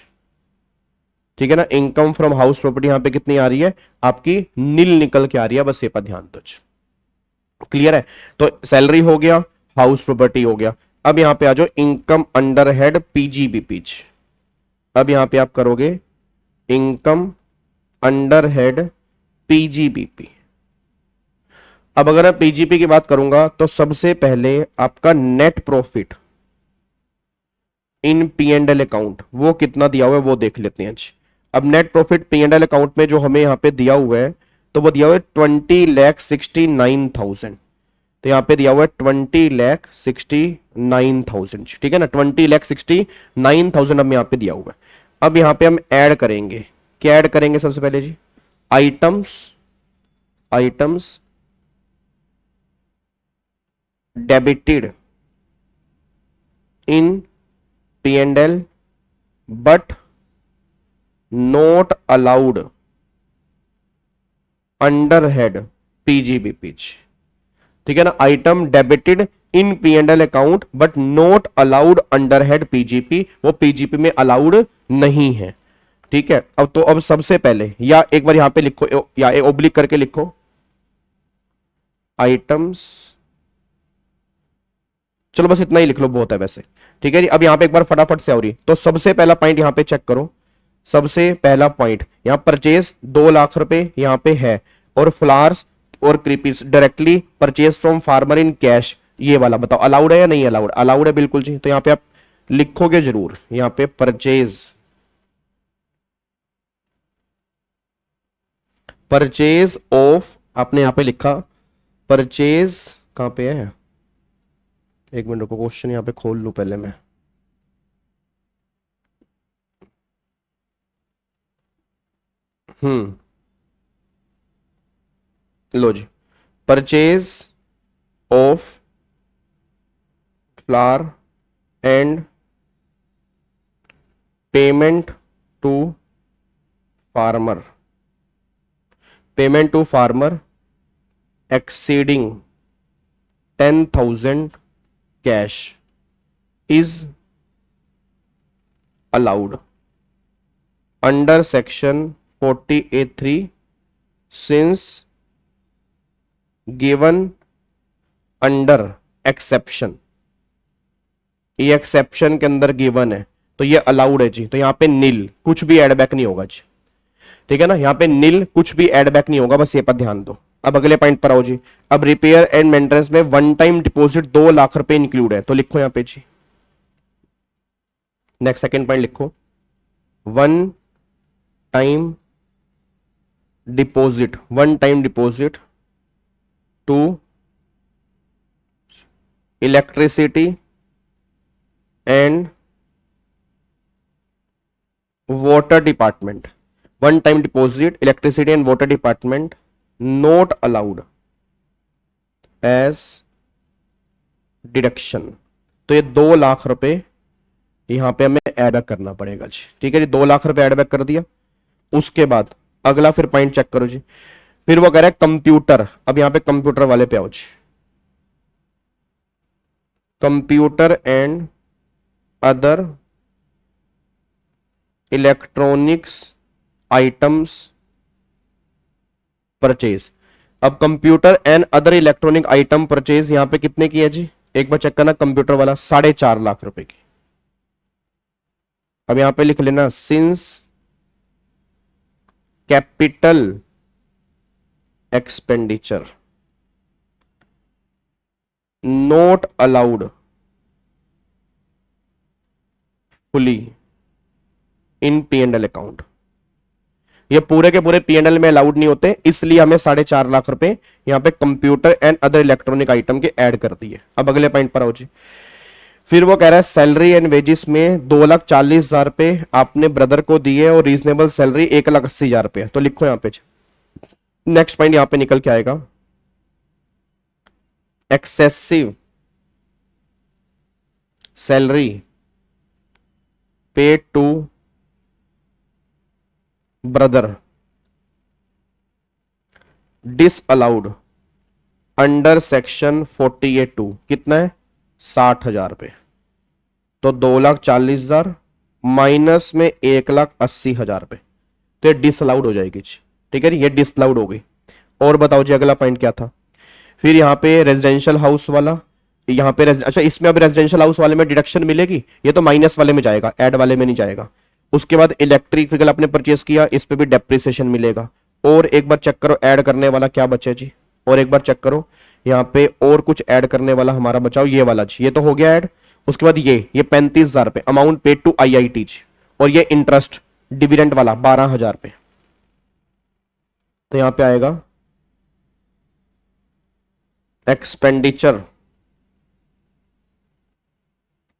ठीक है ना, इनकम फ्रॉम हाउस प्रॉपर्टी यहां पे कितनी आ रही है, आपकी नील निकल के आ रही है, बस ये पर ध्यान दो। क्लियर है, तो सैलरी हो गया, हाउस प्रॉपर्टी हो गया। अब यहां पे आ जाओ इनकम अंडर हेड पीजीबीपी। अब यहां पे आप करोगे इनकम अंडर हेड पीजीबीपी। अब अगर मैं पीजीपी की बात करूंगा तो सबसे पहले आपका net profit in P and L account वो कितना दिया हुआ है वो देख लेते हैं। अब net profit P and L account में जो हमें यहां पे दिया हुआ है तो वो दिया हुआ है 20,69,000। तो यहां पे दिया हुआ है 20,69,000। ठीक है ना, 20,69,000 अब यहां पे दिया हुआ है। अब यहां पे हम ऐड करेंगे, क्या ऐड करेंगे सबसे पहले जी, items debited in P and L but not allowed under head PGBP. ठीक है ना, item debited in P and L account but not allowed under head PGP, वो पीजीपी में अलाउड नहीं है। ठीक है, अब तो अब सबसे पहले या एक बार यहां पे लिखो या ओब्लिक करके लिखो आइटम्स, चलो बस इतना ही लिख लो बहुत है वैसे। ठीक है जी, अब यहां पे एक बार फटाफट से हो रही, तो सबसे पहला पॉइंट यहां पे चेक करो। सबसे पहला पॉइंट यहां परचेज 2 लाख रुपए यहां पे है, और फ्लावर्स और creepers directly purchase from farmer in cash, ये वाला बताओ अलाउड है या नहीं अलाउड, अलाउड है बिल्कुल जी। तो यहां पे आप लिखोगे जरूर, यहां पे परचेज ऑफ, आपने यहां पे लिखा परचेज, कहां पे है, एक मिनट को क्वेश्चन यहां पे खोल लूं पहले मैं। लो जी, purchase of flower and payment to farmer, payment to farmer exceeding 10,000 cash is allowed under section 40A3 since given under exception, ये एक्सेप्शन के अंदर गिवन है तो ये अलाउड है जी। तो यहां पे नील, कुछ भी एड बैक नहीं होगा जी। ठीक है ना, यहां पे नील, कुछ भी एड बैक नहीं होगा, बस ये पर ध्यान दो। अब अगले पॉइंट पर आओ जी। अब रिपेयर एंड मेंटेनेंस में वन टाइम डिपॉजिट 2 लाख रुपए इंक्लूड है, तो लिखो यहां पे जी, नेक्स्ट सेकंड पॉइंट लिखो, one time deposit to electricity and water department, one time deposit electricity and water department not allowed as deduction. तो ये 2 लाख रुपए यहां पे हमें एड बैक करना पड़ेगा जी। ठीक है जी, 2 लाख रुपए एड बैक कर दिया। उसके बाद अगला फिर पॉइंट चेक करो जी, फिर वो कह रहा है कंप्यूटर। अब यहां पे कंप्यूटर वाले पे आओ जी, computer and other electronics items purchase. अब computer and other electronic item purchase यहां पे कितने की है जी, एक बार चेक करना, कंप्यूटर वाला 4.5 लाख रुपए की। अब यहां पे लिख लेना since capital expenditure not allowed fully in P and L account, ये पूरे के पूरे पी एंड एल में अलाउड नहीं होते, इसलिए हमें 4.5 लाख रुपए यहां पे computer and other electronic item के ऐड कर दिए। अब अगले पॉइंट पर आओ जी, फिर वो कह रहा है सैलरी एंड वेजेस में 2,40,000 रुपए आपने ब्रदर को दिए और रीजनेबल सैलरी 1,80,000 रुपए, तो लिखो यहां पे। नेक्स्ट पॉइंट यहां पे निकल के आएगा excessive salary paid to brother disallowed under section 48(2) कितना है 60,000 रुपये। तो 2,40,000 माइनस में 1,80,000 रुपये, तो ये डिसअलाउड हो जाएगी। ठीक है, ये डिसअलाउड हो गई। और बताओ जी अगला पॉइंट क्या था। फिर यहाँ पे रेजिडेंशियल हाउस वाला, यहाँ पे अच्छा इसमें अब रेजिडेंशियल हाउस वाले में डिडक्शन मिलेगी, ये तो माइनस वाले में जाएगा, ऐड वाले में नहीं जाएगा। उसके बाद इलेक्ट्रिक व्हीकल आपने परचेस किया, इस पे भी डेप्रिसिएशन मिलेगा। और एक बार चेक करो ऐड करने वाला क्या बचे जी, और एक बार चेक करो यहाँ पे और कुछ ऐड करने वाला हमारा बचाओ, ये वाला जी, ये तो हो गया ऐड। उसके बाद ये 35,000 रुपए अमाउंट पेड टू IIT जी, और ये इंटरेस्ट डिविडेंड वाला 12,000 रुपए। तो यहां पे आएगा expenditure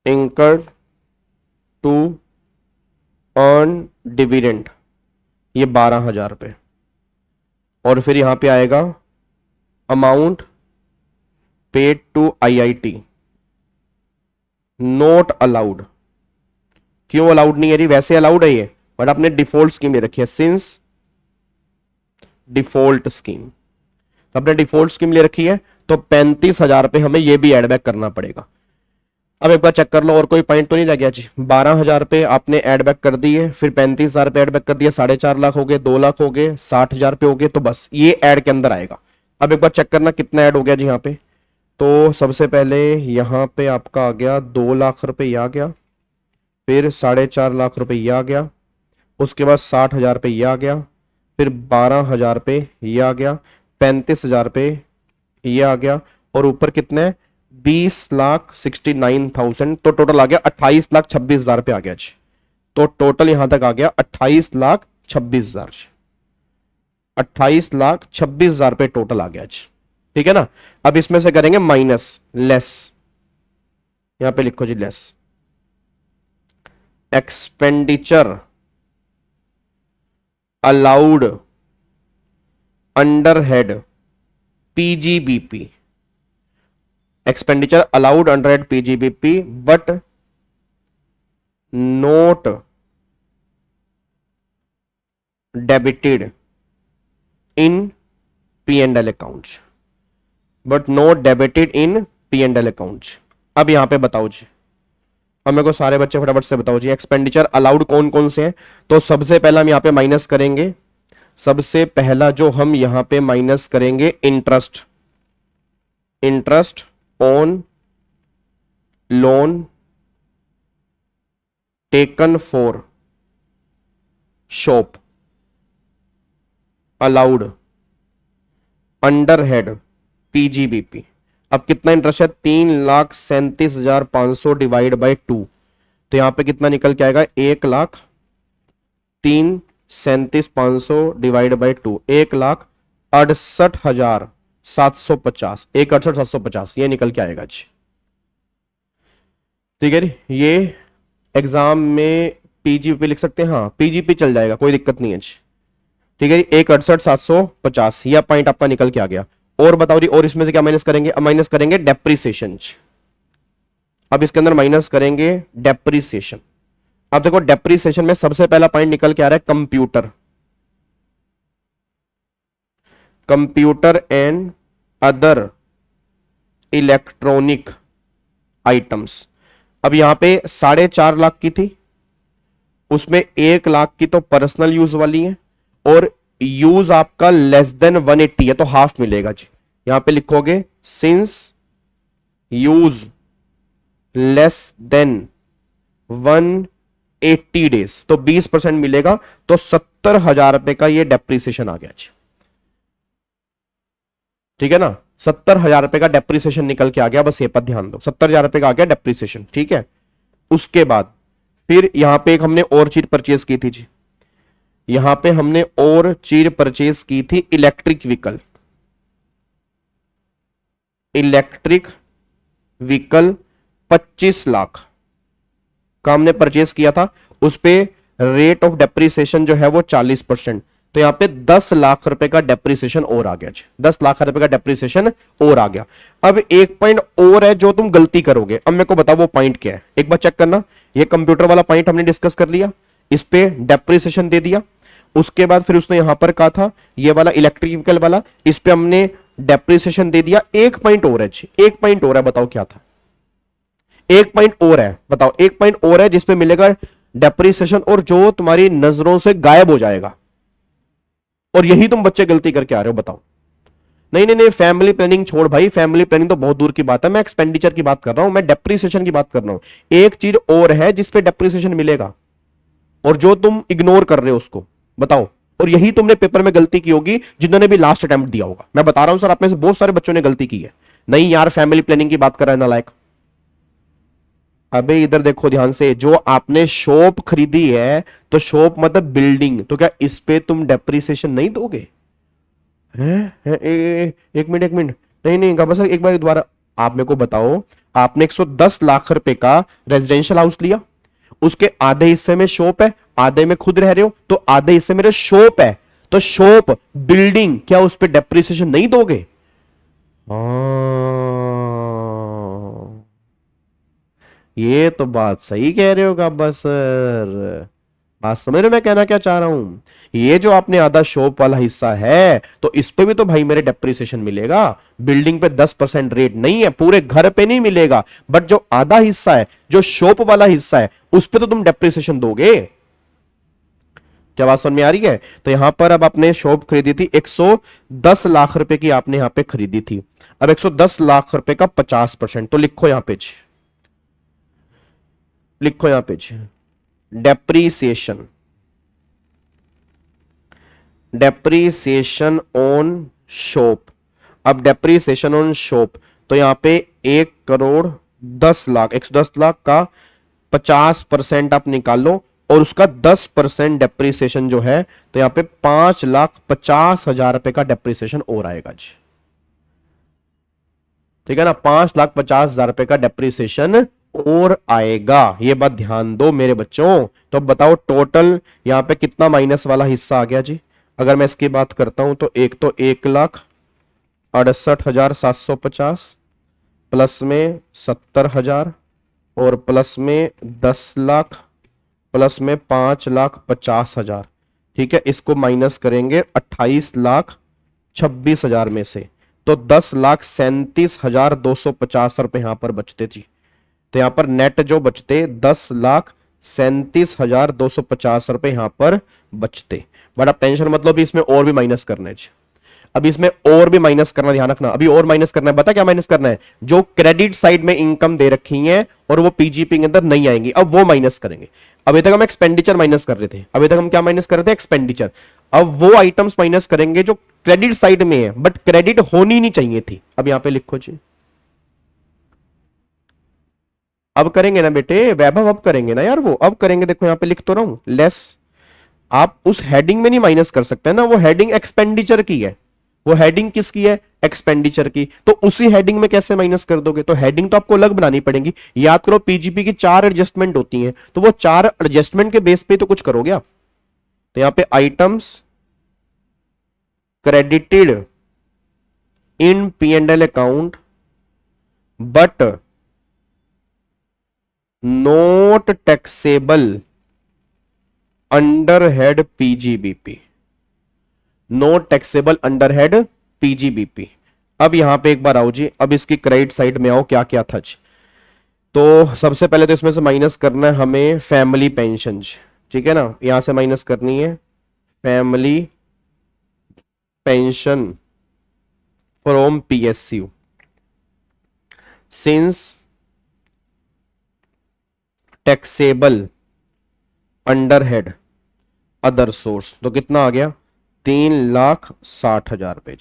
incurred to earn dividend, ये 12,000 रुपए। और फिर यहां पे आएगा amount paid to IIT not allowed. क्यों अलाउड नहीं है जी, वैसे अलाउड है ये, बट आपने डिफॉल्ट स्कीम ले रखी है, सिंस डिफॉल्ट स्कीम। आपने डिफॉल्ट स्कीम ले रखी है तो 35,000 रुपए हमें ये भी एड बैक करना पड़ेगा। अब एक बार चेक कर लो और कोई पॉइंट तो नहीं रह गया जी। 12,000 रुपए आपने एड बैक कर दिए, फिर 35,000 रुपए एड बैक कर दिए, 4.5 लाख हो गए, 2 लाख हो गए, 60,000 रुपए हो गए, तो बस ये ऐड के अंदर आएगा। अब एक बार चेक करना कितना ऐड हो गया जी यहाँ पे। तो सबसे पहले यहाँ पे आपका आ गया 2 लाख रुपए, ये आ गया, फिर 4.5 लाख रुपए ये आ गया, उसके बाद 60,000 रुपए ये आ गया, फिर 12,000 रुपए ये आ गया, 35,000 रुपए ये आ गया, और ऊपर कितने 20,69,000, तो टोटल आ गया 28,26,000 रुपए आ गया जी। तो टोटल यहां तक आ गया 28,26,000, 28,26,000 रुपए टोटल आ गया जी। ठीक है ना। अब इसमें से करेंगे माइनस, लेस, यहां पे लिखो जी less expenditure allowed under head PGBP, expenditure allowed under head PGBP but not debited in P&L accounts, but not debited in P&L accounts। अब यहां पे बताओ जी, अब मेरे को सारे बच्चे फटाफट से बताओ जी एक्सपेंडिचर अलाउड कौन कौन से हैं। तो सबसे पहला हम यहां पे माइनस करेंगे, सबसे पहला जो हम यहां पे माइनस करेंगे interest, interest on loan taken for shop allowed under head PGBP। अब कितना इंटरेस्ट है 3,37,500 डिवाइड बाय 2, तो यहां पे कितना निकल के आएगा 1,37,500 डिवाइड बाय 2, 1,68,750, 1,68,750 ये निकल के आएगा जी। ठीक है, ये एग्जाम में PGP लिख सकते हैं, हाँ PGP चल जाएगा, कोई दिक्कत नहीं है जी। ठीक है, 1,68,750 यह पॉइंट आपका निकल के आ गया। और बताओ जी, और इसमें से क्या माइनस करेंगे, अब माइनस करेंगे डेप्रिसिएशन। अब इसके अंदर माइनस करेंगे डेप्रिसिएशन। अब देखो डेप्रिसिएशन में सबसे पहला पॉइंट निकल के आ रहा है computer, computer and other electronic items. अब यहां पे 4.5 लाख की थी, उसमें 1 लाख की तो पर्सनल यूज वाली है, और यूज आपका लेस देन 180 है तो हाफ मिलेगा जी। यहां पे लिखोगे since use less than 180 days, तो 20% मिलेगा, तो 70,000 रुपए का ये डेप्रिसिएशन आ गया जी। ठीक है ना, 70,000 रुपए का डेप्रिसिएशन निकल के आ गया, बस ये पर ध्यान दो, 70,000 रुपए का आ गया डेप्रिसिएशन। ठीक है, उसके बाद फिर यहां पे एक हमने और चीज परचेज की थी जी, यहां पे हमने और चीज परचेज की थी electric vehicle, electric vehicle 25 lakh का हमने परचेज किया था, उस पे रेट ऑफ डेप्रिसिएशन जो है वो 40%, तो यहां पे 10 लाख रुपए का डेप्रिसिएशन और आ गया जी, 10 लाख रुपए का डेप्रिसिएशन और आ गया। अब एक पॉइंट और है जो तुम गलती करोगे, अब मेरे को बताओ वो पॉइंट क्या है, एक बार चेक करना। ये कंप्यूटर वाला पॉइंट हमने डिस्कस कर लिया, इस पे डेप्रिसिएशन दे दिया, उसके बाद फिर उसने यहां पर कहा था ये वाला इलेक्ट्रिकल वाला, इस पे हमने डेप्रिसिएशन दे दिया। एक पॉइंट और है जी, एक पॉइंट और है, बताओ क्या था? एक पॉइंट और है, बताओ एक पॉइंट और है जिसपे मिलेगा डेप्रिसिएशन और जो तुम्हारी नजरों से गायब हो जाएगा, और यही तुम बच्चे गलती करके आ रहे हो। बताओ। नहीं नहीं नहीं, फैमिली प्लानिंग छोड़ भाई, फैमिली प्लानिंग तो बहुत दूर की बात है, मैं एक्सपेंडिचर की बात कर रहा हूं, मैं डेप्रिसिएशन की बात कर रहा हूं। एक चीज और है जिसपे डेप्रिसिएशन मिलेगा और जो तुम इग्नोर कर रहे हो उसको, बताओ। और यही तुमने पेपर में गलती की होगी जिन्होंने भी लास्ट अटेम्प्ट दिया होगा। मैं बता रहा हूं सर, आप में से बहुत सारे बच्चों ने गलती की है। नहीं यार, फैमिली प्लानिंग की बात कर रहा है नालायक। अबे इधर देखो ध्यान से, जो आपने शॉप खरीदी है, तो शॉप मतलब बिल्डिंग, तो क्या इस पे तुम डेप्रिसिएशन नहीं दोगे? एक मिनट एक मिनट, नहीं नहीं बस एक बार दोबारा आप मेरे को बताओ। आपने 110 लाख रुपए का रेजिडेंशियल हाउस लिया, उसके आधे हिस्से में शॉप है, आधे में खुद रह रहे हो, तो आधे हिस्से मेरे शॉप है, तो शॉप बिल्डिंग, क्या उस पर डेप्रिसिएशन नहीं दोगे? ये तो बात सही कह रहे हो गब्बर सर, बात समझ रहे हो मैं कहना क्या चाह रहा हूं? ये जो आपने आधा शॉप वाला हिस्सा है, तो इस पे भी तो भाई मेरे डेप्रिसिएशन मिलेगा। बिल्डिंग पे 10% रेट नहीं है, पूरे घर पे नहीं मिलेगा, बट जो आधा हिस्सा है, जो शॉप वाला हिस्सा है, उस पे तो तुम डेप्रिसिएशन दोगे। क्या बात समझ में आ रही है? तो यहां पर अब आपने शॉप खरीदी थी 110 लाख रुपए की, आपने यहां पे खरीदी थी। अब 110 लाख रुपए का 50%, तो लिखो यहां पे, लिखो यहां पे डेप्रीसिएशन, डेप्रीसिएशन ऑन शॉप। अब डेप्रीसिएशन ऑन शॉप, तो यहां पे 1,10,00,000, 110 लाख का 50% आप निकाल लो, और उसका 10% डेप्रीसिएशन जो है, तो यहां पे 5,50,000 रुपए का डेप्रीसिएशन और आएगा जी। ठीक है ना, 5,50,000 रुपए का डेप्रीसिएशन और आएगा, ये बात ध्यान दो मेरे बच्चों। तो बताओ टोटल यहां पे कितना माइनस वाला हिस्सा आ गया जी? अगर मैं इसकी बात करता हूं तो 1,68,750 प्लस में 70,000 और प्लस में 10 लाख प्लस में 5,50,000। ठीक है, इसको माइनस करेंगे 28,26,000 में से, तो 10,37,250 रुपए यहां पर बचते जी। तो यहां पर नेट जो बचते 10,37,250 रुपए यहां पर बचते। बट आप टेंशन मतलब इसमें और भी माइनस करना है। अभी इसमें और भी माइनस करना, ध्यान रखना, अभी और माइनस करना है। बता क्या माइनस करना है? जो क्रेडिट साइड में इनकम दे रखी है और वो पीजीपी के अंदर नहीं आएंगी, अब वो माइनस करेंगे। अभी तक हम एक्सपेंडिचर माइनस कर रहे थे, अभी तक हम क्या माइनस कर रहे थे? एक्सपेंडिचर। अब वो आइटम्स माइनस करेंगे जो क्रेडिट साइड में है बट क्रेडिट होनी नहीं चाहिए थी। अब यहां पे लिखो जी, अब करेंगे ना बेटे वैभव, अब करेंगे ना यार, वो अब करेंगे। देखो यहां पे लिख तो रहा हूं लेस, आप उस हेडिंग में नहीं माइनस कर सकते ना, वो हेडिंग एक्सपेंडिचर की है। वो हेडिंग किसकी है? एक्सपेंडिचर की। तो उसी हेडिंग में कैसे माइनस कर दोगे? तो हेडिंग तो आपको अलग बनानी पड़ेगी। याद करो पीजीपी की 4 एडजस्टमेंट होती हैं, तो वो 4 एडजस्टमेंट के बेस पे तो कुछ करोगे आप। तो यहां पे items credited in P&L account but not taxable under head PGBP, not taxable under head PGBP. अब यहां पे एक बार आओ जी, अब इसकी क्रेडिट साइड में आओ, क्या क्या था जी। तो सबसे पहले तो इसमें से माइनस करना है हमें फैमिली पेंशन, ठीक है ना, यहां से माइनस करनी है family pension from PSU since taxable under head other source. तो कितना आ गया? 3,60,000 रुपए।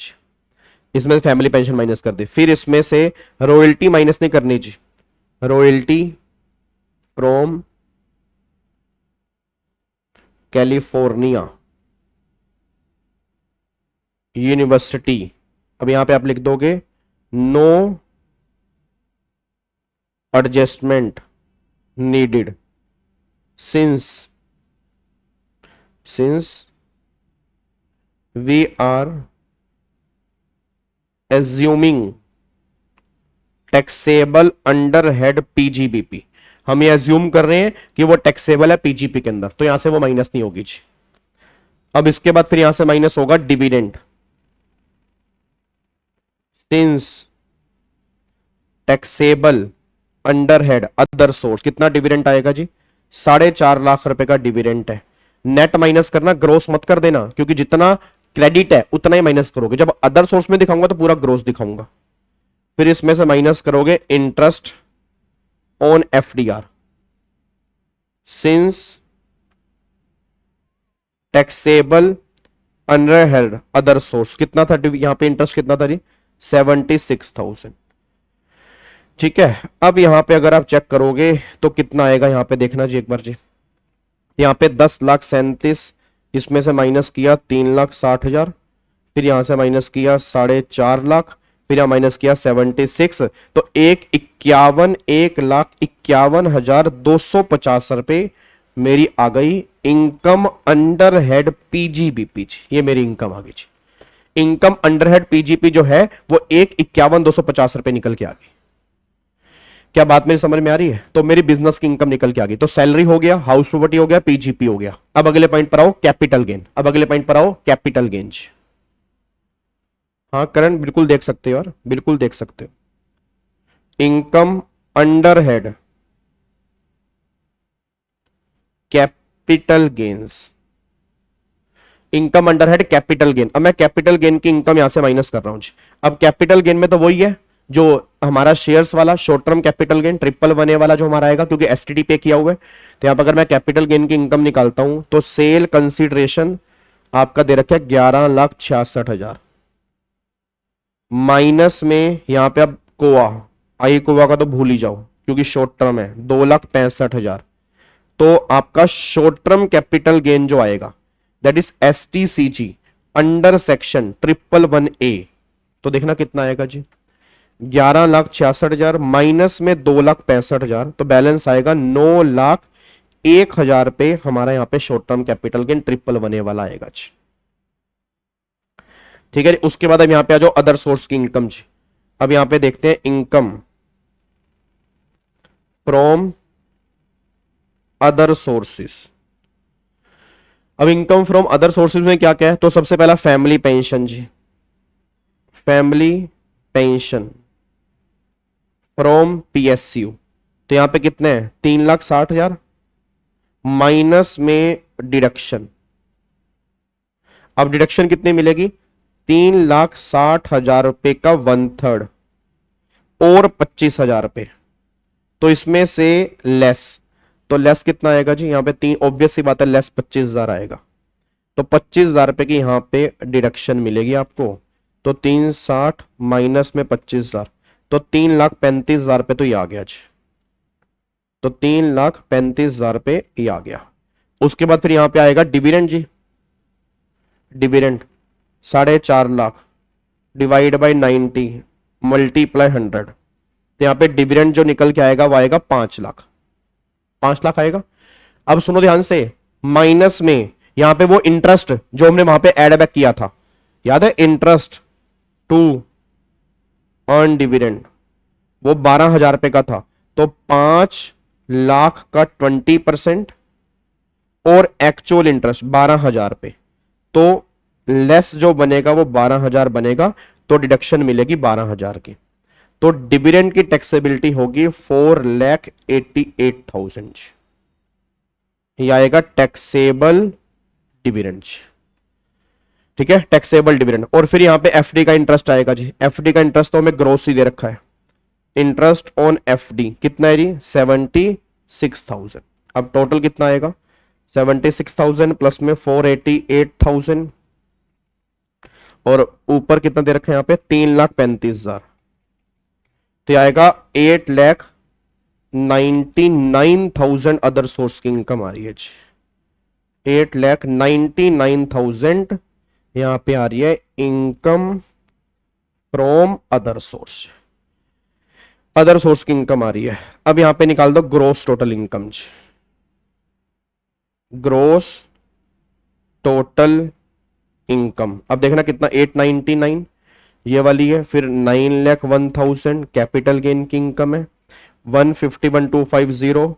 इसमें से फैमिली पेंशन माइनस कर दे। फिर इसमें से रॉयल्टी माइनस नहीं करनी जी, रॉयल्टी फ्रॉम कैलिफोर्निया यूनिवर्सिटी। अब यहां पे आप लिख दोगे no adjustment needed since we are assuming taxable under head PGBP, हम ये एज्यूम कर रहे हैं कि वो टैक्सेबल है पीजीपी के अंदर, तो यहां से वो माइनस नहीं होगी जी। अब इसके बाद फिर यहां से माइनस होगा dividend, since taxable under head other source, कितना डिविडेंड आएगा जी? 4.5 लाख रुपए का डिविडेंड है। नेट माइनस करना, ग्रोस मत कर देना, क्योंकि जितना क्रेडिट है उतना ही माइनस करोगे। जब अदर सोर्स में दिखाऊंगा तो पूरा ग्रोस दिखाऊंगा। फिर इसमें से माइनस करोगे interest on FDR, since taxable under head other source, कितना था यहां पे इंटरेस्ट कितना था जी? 76,000। ठीक है, अब यहां पे अगर आप चेक करोगे तो कितना आएगा यहां पे देखना जी एक बार जी। यहां पे 10,37,000, इसमें से माइनस किया 3,60,000, फिर यहां से माइनस किया 4.5 लाख, फिर यहां माइनस किया 76, तो 1,51,250 रुपए मेरी आ गई इनकम अंडर हेड पीजीबीपी। ये मेरी इनकम आ गई जी। इनकम अंडर हेड पीजीपी जो है वो 1,51,250 रुपए निकल के आ गई। क्या बात मेरी समझ में आ रही है? तो मेरी बिजनेस की इनकम निकल के आ गई। तो सैलरी हो गया, हाउस प्रॉपर्टी हो गया, पीजीपी हो गया। अब अगले पॉइंट पर आओ, कैपिटल गेन। अब अगले पॉइंट पर आओ, कैपिटल गेन। हाँ करण, बिल्कुल देख सकते हो यार, बिल्कुल देख सकते हो। Income under head capital gains, income under head capital gain. अब मैं कैपिटल गेन की इनकम यहां से माइनस कर रहा हूं जी। अब कैपिटल गेन में तो वही है जो हमारा शेयर्स वाला शॉर्ट टर्म कैपिटल गेन 111 वाला जो हमारा आएगा, क्योंकि एसटीडी पे किया हुआ है। तो यहां पर अगर मैं कैपिटल गेन की इनकम निकालता हूं तो सेल कंसीडरेशन आपका दे रखा है 11,66,000, माइनस में यहां पे अब कोवा का तो भूल ही जाओ क्योंकि शॉर्ट टर्म है, 2,65,000। तो आपका शॉर्ट टर्म कैपिटल गेन जो आएगा that is STCG under section 111A, तो देखना कितना आएगा जी? 11,66,000 माइनस में 2,65,000, तो बैलेंस आएगा 9,01,000 रुपए। हमारा यहां पे short term capital gain 111A वाला आएगा जी। ठीक है, उसके बाद अब यहां पे आ जाओ अदर सोर्स की इनकम जी। अब यहां पे देखते हैं इनकम फ्रॉम अदर सोर्सेस। अब इनकम फ्रॉम अदर सोर्सेज में क्या क्या है? तो सबसे पहला फैमिली पेंशन जी, फैमिली पेंशन फ्रॉम पीएसयू। तो यहां पे कितने हैं? 3,60,000 माइनस में डिडक्शन। अब डिडक्शन कितनी मिलेगी? 3,60,000 रुपए का 1/3 और 25,000 रुपए। तो इसमें से लेस, तो लेस कितना आएगा जी? यहां पे 3, ऑब्वियस सी बात है, लेस 25,000 आएगा। तो 25,000 रुपए की यहां पे डिडक्शन मिलेगी आपको। तो 360 माइनस में 25,000, तो 3,35,000 रुपए तो ये आ गया जी। तो 3,35,000 रुपए ये आ गया। उसके बाद फिर यहां पे आएगा डिविडेंड जी। Dividend 4.5 lakh divide by 90 multiply 100, तो यहां पे डिविडेंड जो निकल के आएगा वो आएगा 5 लाख। 5 लाख आएगा। अब सुनो ध्यान से, माइनस में यहां पे वो इंटरेस्ट जो हमने वहां पे एड बैक किया था, याद है? इंटरेस्ट टू अर्न डिविडेंड, वो 12,000 रुपए का था। तो 5 लाख का 20% और एक्चुअल इंटरेस्ट 12,000 रुपए, तो लेस जो बनेगा वो 12,000 बनेगा। तो डिडक्शन मिलेगी 12,000 की। तो डिविडेंड की टैक्सेबिलिटी होगी 4,88,000। ये आएगा टैक्सेबल डिविडेंड। ठीक है, टैक्सेबल डिविडेंड। और फिर यहां पे एफडी का इंटरेस्ट आएगा जी। एफडी का इंटरेस्ट तो हमें ग्रोस ही दे रखा है। इंटरेस्ट ऑन एफडी कितना है जी? 76,000। अब टोटल कितना आएगा? 76,000 प्लस में 4,88,000 और ऊपर कितना दे रखा है यहां पे? 3,35,000। तो आएगा 8,99,000 अदर सोर्स की इनकम आ रही है जी। 8,99,000 यहां पे आ रही है income from other source. Other source की इनकम आ रही है। अब यहां पे निकाल दो ग्रोस टोटल इनकम जी। Gross total income. अब देखना कितना 899 ये वाली है, फिर 9,01,000 कैपिटल गेन की इनकम है, 151,250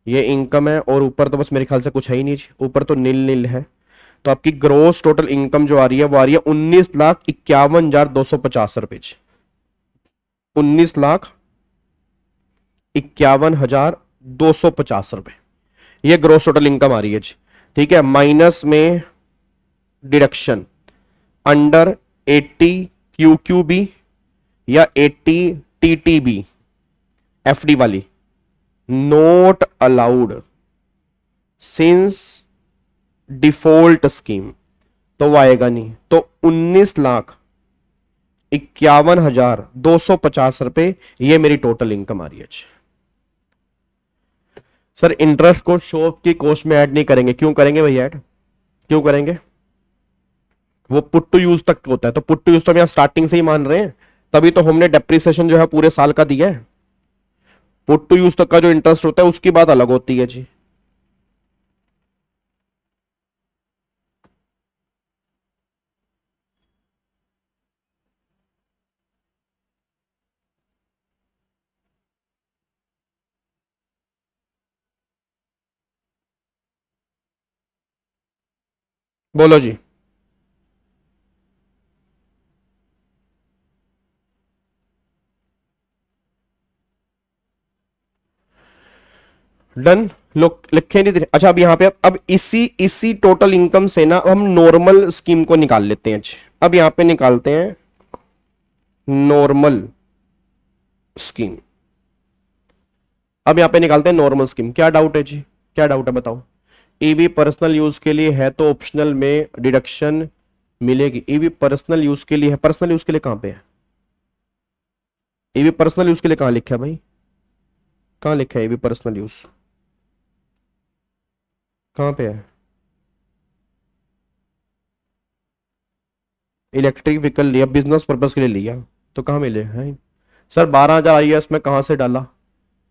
ये इनकम है, और ऊपर तो बस मेरे ख्याल से कुछ है ही नहीं, ऊपर तो नील नील है। तो आपकी ग्रोस टोटल इनकम जो आ रही है वो आ रही है 19,51,250 रुपए, 19,51,250 रुपए ये ग्रोस टोटल इनकम आ रही है। ठीक है, माइनस में डिडक्शन अंडर 80 QQB या 80 TTB FD वाली note allowed since default scheme, तो वो आएगा नहीं। तो 19,51,250 रुपए ये मेरी टोटल इनकम आ रही है। सर इंटरेस्ट को शॉप की कॉस्ट में ऐड नहीं करेंगे, क्यों करेंगे भैया ऐड, क्यों करेंगे? वो पुट टू यूज तक होता है, तो पुट टू यूज तो हम यहां स्टार्टिंग से ही मान रहे हैं, तभी तो हमने डेप्रिसिएशन जो है पूरे साल का दिया है। पुट टू यूज तक का जो इंटरेस्ट होता है उसकी बात अलग होती है जी। बोलो जी। डन, लोग लिखे नहीं दे रहे। अच्छा अब यहां पे अब इसी टोटल इनकम से ना हम नॉर्मल स्कीम को निकाल लेते हैं। अब यहां पे निकालते हैं नॉर्मल स्कीम। अब यहां पे निकालते हैं नॉर्मल स्कीम। क्या डाउट है जी, क्या डाउट है बताओ? ईवी पर्सनल यूज के लिए है तो ऑप्शनल में डिडक्शन मिलेगी। ईवी पर्सनल यूज के लिए है, पर्सनल यूज के लिए कहां पे है? ईवी पर्सनल यूज के लिए कहां लिखा है भाई, कहां लिखा है ईवी पर्सनल यूज, कहां पे है? इलेक्ट्रिक व्हीकल लिया, बिजनेस पर्पस के लिए लिया, तो कहां मिले हैं? सर 12,000 आईएएस में कहां से डाला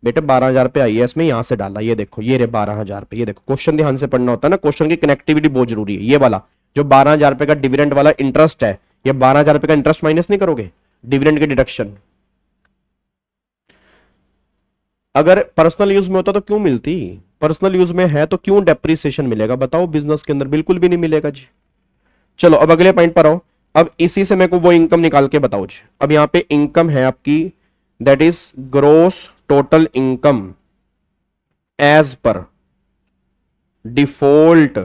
बेटे? 12,000 पे आईएएस में यहां से डाला, ये देखो ये रे 12,000 पे। ये देखो क्वेश्चन ध्यान से पढ़ना होता है ना, क्वेश्चन की कनेक्टिविटी बहुत जरूरी है। ये वाला जो 12,000 रुपए का डिविडेंड वाला इंटरेस्ट है, ये 12,000 रुपए का इंटरेस्ट माइनस नहीं करोगे डिविडेंड के डिडक्शन। अगर पर्सनल यूज में होता तो क्यों मिलती? पर्सनल यूज में है तो क्यों डेप्रिसिएशन मिलेगा बताओ? बिजनेस के अंदर बिल्कुल भी नहीं मिलेगा जी। चलो अब अगले पॉइंट पर आओ। अब इसी से मेरे को वो इनकम निकाल के बताओ जी। अब यहां पे इनकम है आपकी, that is gross total income as per default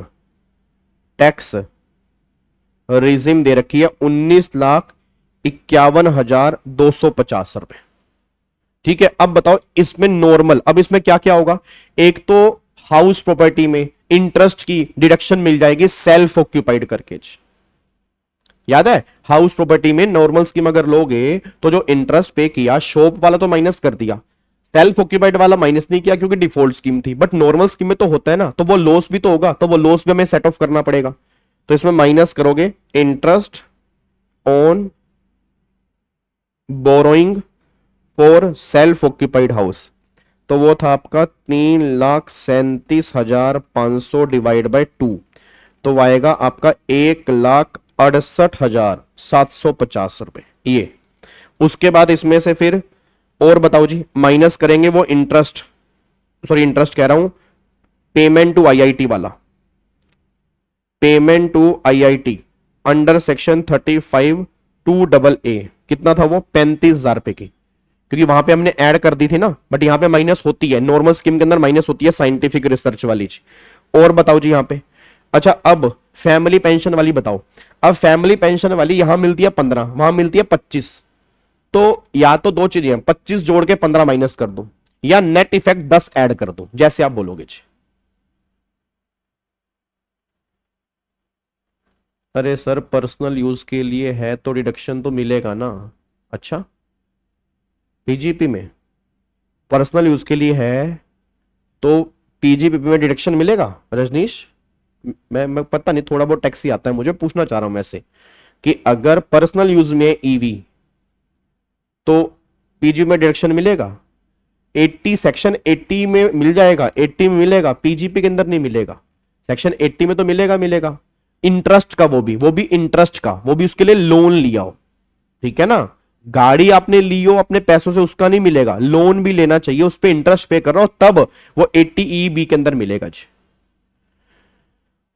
tax regime दे रखी है 19,51,250 रुपए। ठीक है, अब बताओ इसमें नॉर्मल, अब इसमें क्या क्या होगा? एक तो हाउस प्रॉपर्टी में इंटरेस्ट की डिडक्शन मिल जाएगी सेल्फ ऑक्यूपाइड करके। याद है हाउस प्रॉपर्टी में नॉर्मल स्कीम अगर लोगे तो जो इंटरेस्ट पे किया शॉप वाला तो माइनस कर दिया, सेल्फ ऑक्यूपाइड वाला माइनस नहीं किया क्योंकि डिफॉल्ट स्कीम थी। बट नॉर्मल स्कीम में तो होता है ना, तो वो लॉस भी तो होगा, तो वो लॉस भी हमें सेट ऑफ करना पड़ेगा। तो इसमें माइनस करोगे interest on borrowing for self occupied house, तो वो था आपका 3,37,500 डिवाइड बाय 2, तो आएगा आपका 1,68,750 रुपए ये। उसके बाद इसमें से फिर और बताओ जी, माइनस करेंगे वो इंटरेस्ट, सॉरी इंटरेस्ट कह रहा हूं, पेमेंट टू आईआईटी वाला, payment to IIT under section 35(2)A कितना था वो? 35,000 रुपए की, क्योंकि वहां पे हमने ऐड कर दी थी ना, बट यहां पे माइनस होती है, नॉर्मल स्कीम के अंदर माइनस होती है साइंटिफिक रिसर्च वाली चीज। और बताओ जी यहां पे, अच्छा अब फैमिली पेंशन वाली बताओ। अब फैमिली पेंशन वाली यहां मिलती है 15, वहां मिलती है 25, तो या तो दो चीजें, 25 जोड़ के 15 माइनस कर दो, या नेट इफेक्ट 10 ऐड कर दो, जैसे आप बोलोगे जी। अरे सर पर्सनल यूज के लिए है तो डिडक्शन तो मिलेगा ना। अच्छा पीजीपी में पर्सनल यूज के लिए है तो पीजीपी में डिडक्शन मिलेगा रजनीश? मैं पता नहीं, थोड़ा बहुत टैक्स ही आता है मुझे, पूछना चाह रहा हूं मैं से कि अगर पर्सनल यूज में ईवी तो पीजी में डिडक्शन मिलेगा? 80 सेक्शन 80 में मिल जाएगा, 80 में मिलेगा, पीजीपी के अंदर नहीं मिलेगा। सेक्शन 80 में तो मिलेगा। इंटरेस्ट का, वो भी इंटरेस्ट का, वो भी उसके लिए लोन लिया हो, ठीक है ना। गाड़ी आपने ली हो अपने पैसों से, उसका नहीं मिलेगा, लोन भी लेना चाहिए, उस पर इंटरेस्ट पे कर रहा हो, तब वो 80EB के अंदर मिलेगा जी।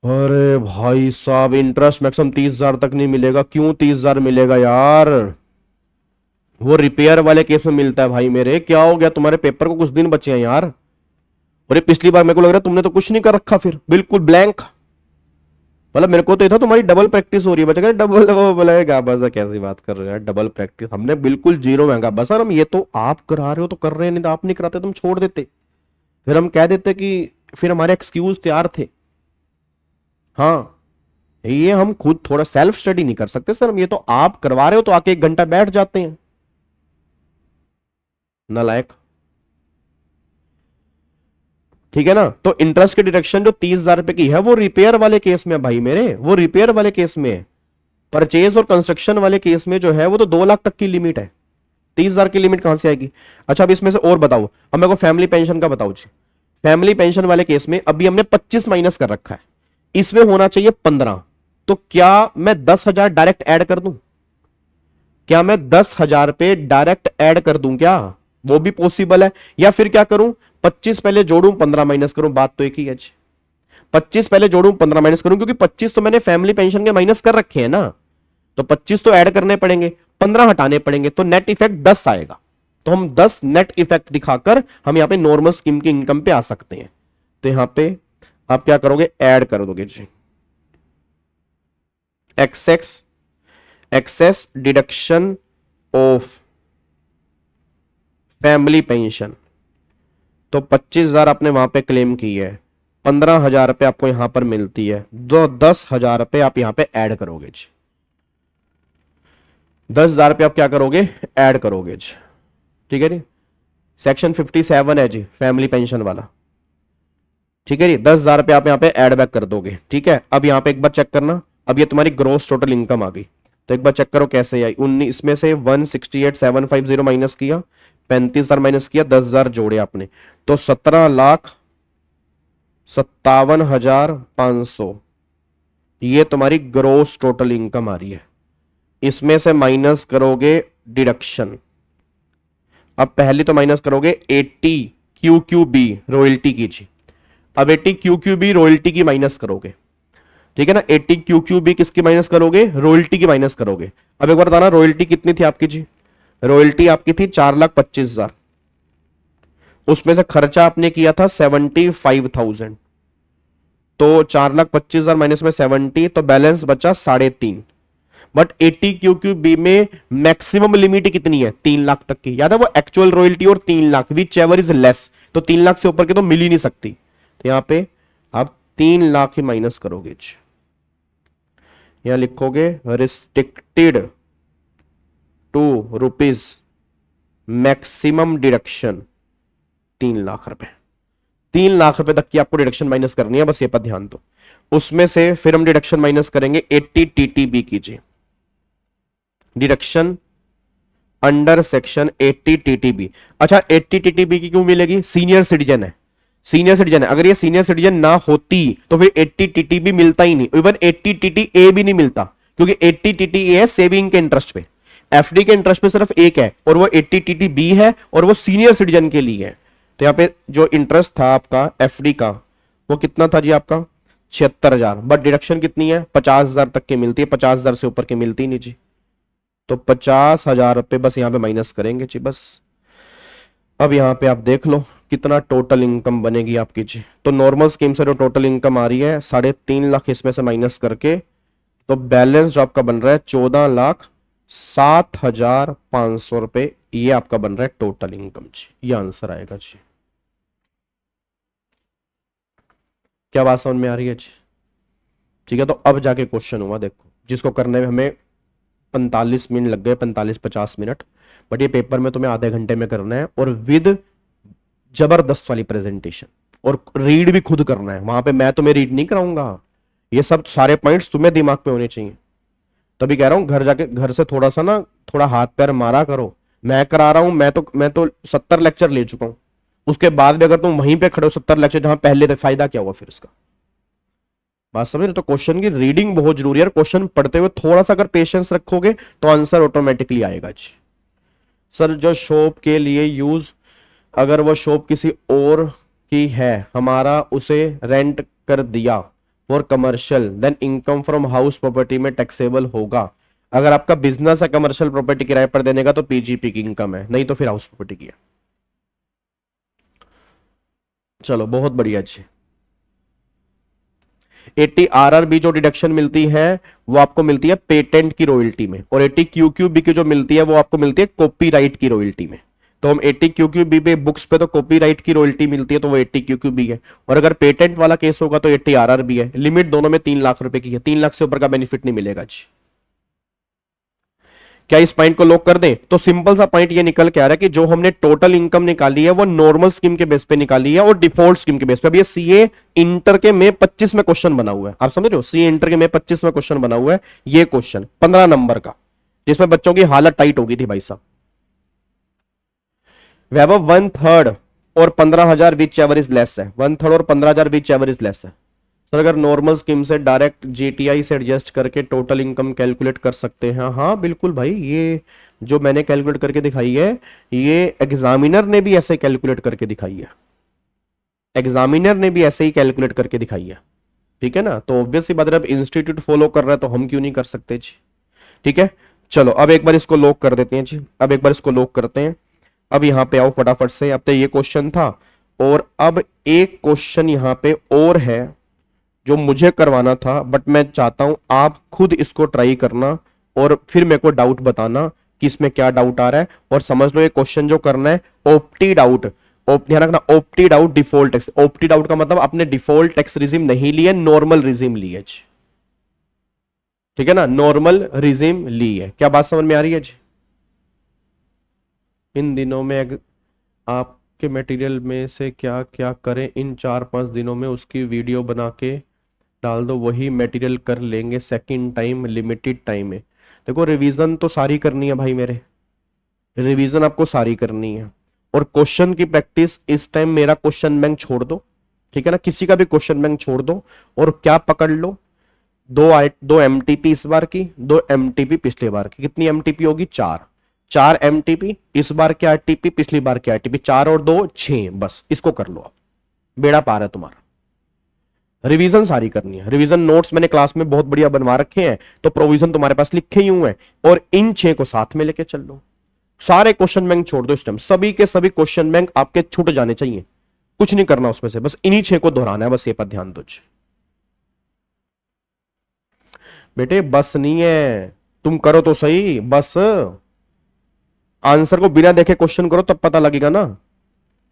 अरे भाई साहब, इंटरेस्ट मैक्सिमम 30,000 तक नहीं मिलेगा। क्यों 30,000 मिलेगा यार? वो रिपेयर वाले केस में मिलता है भाई मेरे। क्या हो गया तुम्हारे पेपर को? कुछ दिन बचे हैं यार। और ये पिछली बार मेरे को लग रहा है तुमने तो कुछ नहीं कर रखा, फिर बिल्कुल ब्लैंक। मतलब मेरे को तो ये था तुम्हारी डबल प्रैक्टिस हो रही है। बच्चा डबल वो बोलेगा, बस कैसी बात कर रहे हो यार, डबल प्रैक्टिस? हमने बिल्कुल जीरो महंगा। बस सर हम ये तो आप करा रहे हो तो कर रहे हैं, नहीं तो आप नहीं कराते तुम छोड़ देते। फिर हम कह देते कि फिर हमारे एक्सक्यूज तैयार थे। हाँ, ये हम खुद थोड़ा सेल्फ स्टडी नहीं कर सकते सर हम, ये तो आप करवा रहे हो तो आके 1 घंटा बैठ जाते हैं, नालायक। ठीक है ना। तो इंटरेस्ट की डिडक्शन जो 30,000 रुपए की है वो रिपेयर वाले केस में भाई मेरे, वो रिपेयर वाले केस में। परचेज और कंस्ट्रक्शन वाले केस में जो है वो तो 2 लाख तक की लिमिट है। 30,000 की लिमिट कहां से आएगी? अच्छा अब इसमें से और बताओ, अब मेरे को फैमिली पेंशन का बताओ जी। फैमिली पेंशन वाले केस में अभी हमने 25 माइनस कर रखा है, इसमें होना चाहिए 15। तो क्या मैं 10,000 डायरेक्ट ऐड कर दूं? क्या मैं 10,000 पे डायरेक्ट ऐड कर दूं क्या? वो भी पॉसिबल है। या फिर क्या करूं, 25 पहले जोड़ूं 15 माइनस करूं, बात तो एक ही है। 25 पहले जोड़ूं 15 माइनस करूं, क्योंकि 25 तो मैंने फैमिली पेंशन के माइनस कर रखे हैं ना, तो 25 तो ऐड करने पड़ेंगे, 15 हटाने पड़ेंगे, तो नेट इफेक्ट 10 आएगा। तो हम 10 नेट इफेक्ट दिखाकर हम यहां पे नॉर्मल स्कीम की इनकम पे आ सकते हैं। तो यहां पे आप क्या करोगे, ऐड कर दोगे जी excess deduction of family pension. तो 25,000 आपने वहां पे क्लेम की है, 15,000 रुपए आपको यहां पर मिलती है, 10,000 रुपए आप यहां पे ऐड करोगे जी। 10,000 रुपए आप क्या करोगे, ऐड करोगे जी। ठीक है जी। सेक्शन 57 है जी फैमिली पेंशन वाला। ठीक है जी। 10,000 रुपए आप यहां पे ऐड बैक कर दोगे। ठीक है। अब यहां पे एक बार चेक करना, अब ये तुम्हारी ग्रोस टोटल इनकम आ गई। तो एक बार चेक करो कैसे आई। 19 इसमें से 168,750 माइनस किया, 35,000 माइनस किया, 10,000 जोड़े आपने, तो 17,57,500 ये तुम्हारी ग्रोस टोटल इनकम आ रही है। इसमें से माइनस करोगे डिडक्शन। अब पहले तो माइनस करोगे 80 QQB रॉयल्टी की जी। अब 80 QQB रॉयल्टी की माइनस करोगे। ठीक है ना। 80 QQB किसकी माइनस करोगे, रॉयल्टी की माइनस करोगे। अब एक बार बताना रॉयल्टी कितनी थी आपकी जी? रॉयल्टी आपकी थी 4,25,000। उसमें से खर्चा आपने किया था 75,000, तो 4,25,000 माइनस में 70, तो बैलेंस बचा 3.5। बट 80 QQB में मैक्सिमम लिमिट कितनी है, 3 लाख तक की। याद है वो एक्चुअल रॉयल्टी और 3 lakh, which ever is less. तो 3 लाख से ऊपर की तो मिल ही नहीं सकती। तो यहां पे आप 3 लाख ही माइनस करोगे। यहां लिखोगे restricted to rupees maximum deduction 3 lakh रुपए। 3 लाख रुपए तक की आपको डिडक्शन माइनस करनी है, बस ये पर ध्यान दो। उसमें से फिर हम डिडक्शन माइनस करेंगे 80 TTB कीजिए। Deduction under section 80 TTB। अच्छा 80 TTB की क्यों मिलेगी? सीनियर सिटीजन है, सीनियर सिटीजन है। अगर ये सीनियर सिटीजन ना होती तो फिर 80 TTB मिलता ही नहीं, इवन 80 TTA भी नहीं मिलता, क्योंकि 80 TTA है सेविंग के इंटरेस्ट पे, एफडी के इंटरेस्ट पे सिर्फ एक है, और वो 80 TTB है और वो सीनियर सिटीजन के लिए है। तो यहां पे जो इंटरेस्ट था आपका एफडी का वो कितना था जी आपका 76,000, बट डिडक्शन कितनी है 50,000 तक की मिलती है, 50,000 से ऊपर की मिलती नहीं जी। तो 50,000 रुपए बस यहां पे माइनस करेंगे जी बस। अब यहां पे आप देख लो कितना टोटल इनकम बनेगी आपकी जी। तो नॉर्मल स्कीम से जो टोटल इनकम आ रही है 3.5 लाख, इसमें से माइनस करके तो बैलेंस जो आपका बन रहा है 14,07,500 रुपए, ये आपका बन रहा है टोटल इनकम जी। ये आंसर आएगा जी। क्या बात समझ में आ रही है जी? ठीक है। तो अब जाके क्वेश्चन हुआ, देखो जिसको करने में हमें 45 मिनट लग गए, 45-50 मिनट, बट ये पेपर में तुम्हें आधे घंटे में करना है, और विद जबरदस्त वाली प्रेजेंटेशन, और रीड भी खुद करना है। वहां पे मैं तुम्हें रीड नहीं कराऊंगा, ये सब सारे पॉइंट्स तुम्हें दिमाग पे होने चाहिए। तभी कह रहा हूं घर जाके घर से थोड़ा सा ना थोड़ा हाथ पैर मारा करो। मैं करा रहा हूं, मैं तो 70 लेक्चर ले चुका हूं, उसके बाद भी अगर तुम वहीं पे खड़े हो 70 लेक्चर जहां पहले थे, फायदा क्या हुआ फिर इसका? बात समझ रहे? तो क्वेश्चन की रीडिंग बहुत जरूरी है, क्वेश्चन पढ़ते हुए थोड़ा सा अगर पेशेंस रखोगे तो आंसर ऑटोमेटिकली आएगा जी। सर जो शॉप के लिए यूज, अगर वो शॉप किसी और की है, हमारा उसे रेंट कर दिया for commercial, then income from house property में टैक्सेबल होगा। अगर आपका बिजनेस है कमर्शियल प्रॉपर्टी किराए पर देने का तो पीजीपी की इनकम है, नहीं तो फिर हाउस प्रॉपर्टी की है। चलो बहुत बढ़िया जी। 80 आरआरबी जो डिडक्शन मिलती है वो आपको मिलती है पेटेंट की रॉयल्टी में, और 80 क्यूक्यूबी की जो मिलती है वो आपको मिलती है कॉपीराइट की रॉयल्टी में। तो हम 80 क्यूक्यूबी पे बुक्स पे तो कॉपीराइट की रॉयल्टी मिलती है तो वो 80 क्यूक्यूबी है, और अगर पेटेंट वाला केस होगा तो 80 आरआरबी है। लिमिट दोनों में 3 लाख रुपए की है, 3 लाख से ऊपर का बेनिफिट नहीं मिलेगा जी। क्या इस पॉइंट को लॉक कर दें? तो सिंपल सा पॉइंट ये निकल के आ रहा है कि जो हमने टोटल इनकम निकाली है वो नॉर्मल स्कीम के बेस पे निकाली है और डिफॉल्ट स्कीम के बेस पे। अब ये सीए इंटर के में 25 में क्वेश्चन बना हुआ है, आप समझ रहे हो? सीए इंटर के में 25 में क्वेश्चन बना हुआ है, ये क्वेश्चन 15 नंबर का, जिसमें बच्चों की हालत टाइट हो गई थी भाई साहब। वैभव 1/3 और 15,000 विच एवर इज लेस है, 1/3 और 15,000 विच एवर इज लेस है। सर अगर नॉर्मल स्कीम से डायरेक्ट जीटीआई से एडजस्ट करके टोटल इनकम कैलकुलेट कर सकते हैं। हाँ बिल्कुल भाई, ये जो मैंने कैलकुलेट करके दिखाई है ये एग्जामिनर ने भी ऐसे कैलकुलेट करके दिखाई है, एग्जामिनर ने भी ऐसे ही कैलकुलेट करके दिखाई है, ठीक है ना? तो ऑब्वियसली बात है, अब इंस्टीट्यूट फॉलो कर रहा है तो हम क्यों नहीं कर सकते जी, ठीक है। चलो अब एक बार इसको लॉक कर देते हैं जी, अब एक बार इसको लॉक करते हैं। अब यहां पे आओ फटाफट से, अब तो ये क्वेश्चन था और अब एक क्वेश्चन यहां पे और है जो मुझे करवाना था, बट मैं चाहता हूं आप खुद इसको ट्राई करना और फिर मेरे को डाउट बताना कि इसमें क्या डाउट आ रहा है। और समझ लो ये क्वेश्चन जो करना है ऑप्टिड आउट, ध्यान रखना ऑप्टिड आउट डिफॉल्ट टैक्स। ऑप्टिड आउट का मतलब आपने डिफॉल्ट टैक्स रिजीम नहीं लिया, नॉर्मल रिजीम ली है जी, ठीक है ना? नॉर्मल रिजीम ली है। क्या बात समझ में आ रही है जी? इन दिनों में आपके मटेरियल में से क्या क्या करें, इन 4-5 दिनों में उसकी वीडियो बना के डाल दो, वही मटेरियल कर लेंगे सेकंड टाइम, लिमिटेड टाइम है। देखो रिवीजन तो सारी करनी है भाई मेरे, रिवीजन आपको सारी करनी है, और क्वेश्चन की प्रैक्टिस इस टाइम मेरा क्वेश्चन बैंक छोड़ दो, ठीक है ना? किसी का भी क्वेश्चन बैंक छोड़ दो और क्या पकड़ लो, दो एमटीपी इस बार की, 2 एमटीपी पिछले बार की। कितनी एमटीपी होगी? 4 एमटीपी इस बार के आरटीपी, पिछली बार के आरटीपी, 4 और 2 6, बस इसको कर लो आप, बेड़ा पार है तुम्हारा। रिवीजन सारी करनी है, रिवीजन नोट्स मैंने क्लास में बहुत बढ़िया बनवा रखे हैं, तो प्रोविजन तुम्हारे पास लिखे ही हुए हैं, और इन 6 को साथ में लेके चल लो। सारे क्वेश्चन बैंक छोड़ दो इस टाइम, सभी के सभी क्वेश्चन बैंक आपके छूट जाने चाहिए, कुछ नहीं करना उसमें से, बस इन्हीं 6 को दोहराना है, बस ये पर ध्यान दो बेटे। बस नहीं है, तुम करो तो सही, बस आंसर को बिना देखे क्वेश्चन करो तब पता लगेगा ना।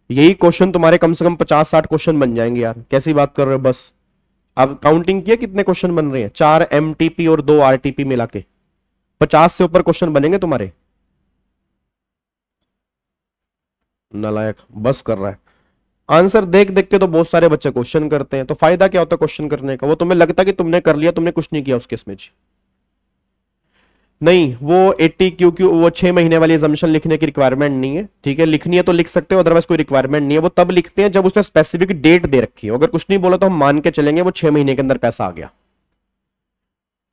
यही क्वेश्चन तुम्हारे कम से कम 50-60 क्वेश्चन बन जाएंगे यार, कैसी बात कर रहे हो? बस अब काउंटिंग किया कितने क्वेश्चन बन रहे हैं? 4 एमटीपी और 2 आरटीपी मिला के 50 से ऊपर क्वेश्चन बनेंगे तुम्हारे। नालायक बस कर रहा है, आंसर देख देख के तो बहुत सारे बच्चे क्वेश्चन करते हैं, तो फायदा क्या होता है क्वेश्चन करने का? वो तुम्हें लगता है कि तुमने कर लिया, तुमने कुछ नहीं किया उस केस में जी। नहीं, वो 80 क्योंकि वो 6 महीने वाली assumption लिखने की रिक्वायरमेंट नहीं है, ठीक है? लिखनी है तो लिख सकते हो, अदरवाइज कोई रिक्वायरमेंट नहीं है। वो तब लिखते हैं जब उसने स्पेसिफिक डेट दे रखी है, अगर कुछ नहीं बोला तो हम मान के चलेंगे वो 6 महीने के अंदर पैसा आ गया,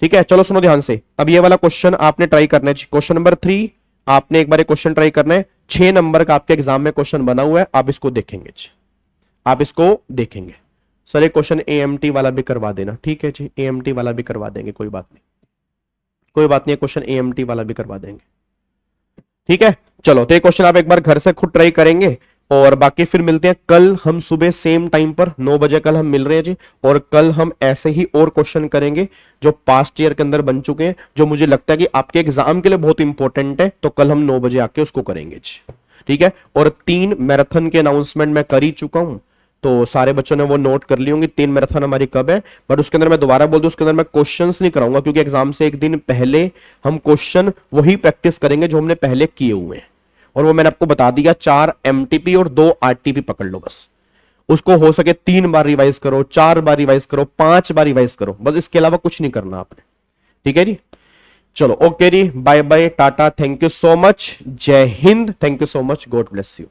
ठीक है? चलो सुनो ध्यान से, अब ये वाला क्वेश्चन आपने ट्राई करना है। क्वेश्चन नंबर 3 आपने एक बार क्वेश्चन ट्राई करना है, 6 नंबर का आपके एग्जाम में क्वेश्चन बना हुआ है, आप इसको देखेंगे, आप इसको देखेंगे। सर एक क्वेश्चन एएमटी वाला भी करवा देना, ठीक है जी? एएमटी वाला भी करवा देंगे, कोई बात नहीं, कोई बात नहीं, क्वेश्चन एएमटी वाला भी करवा देंगे, ठीक है? चलो तो ये क्वेश्चन आप एक बार घर से खुद ट्राई करेंगे, और बाकी फिर मिलते हैं कल हम सुबह सेम टाइम पर 9 बजे कल हम मिल रहे हैं जी। और कल हम ऐसे ही और क्वेश्चन करेंगे जो पास्ट ईयर के अंदर बन चुके हैं, जो मुझे लगता है कि आपके एग्जाम के लिए बहुत इंपॉर्टेंट है, तो कल हम 9 बजे आके उसको करेंगे जी, ठीक है? और 3 मैराथन के अनाउंसमेंट मैं कर ही चुका हूं, तो सारे बच्चों ने वो नोट कर ली होंगी 3 मैराथन हमारी कब है। बट उसके अंदर मैं दोबारा बोल दूं, उसके अंदर मैं क्वेश्चंस नहीं कराऊंगा, क्योंकि एग्जाम से एक दिन पहले हम क्वेश्चन वही प्रैक्टिस करेंगे जो हमने पहले किए हुए हैं, और वो मैंने आपको बता दिया 4 एमटीपी और 2 आरटीपी पकड़ लो, बस उसको हो सके 3 बार रिवाइज करो, 4 बार रिवाइज करो, 5 बार रिवाइज करो, बस इसके अलावा कुछ नहीं करना आपने, ठीक है जी? चलो ओके जी, bye bye, tata, thank you so much, जय हिंद, thank you so much, God bless you.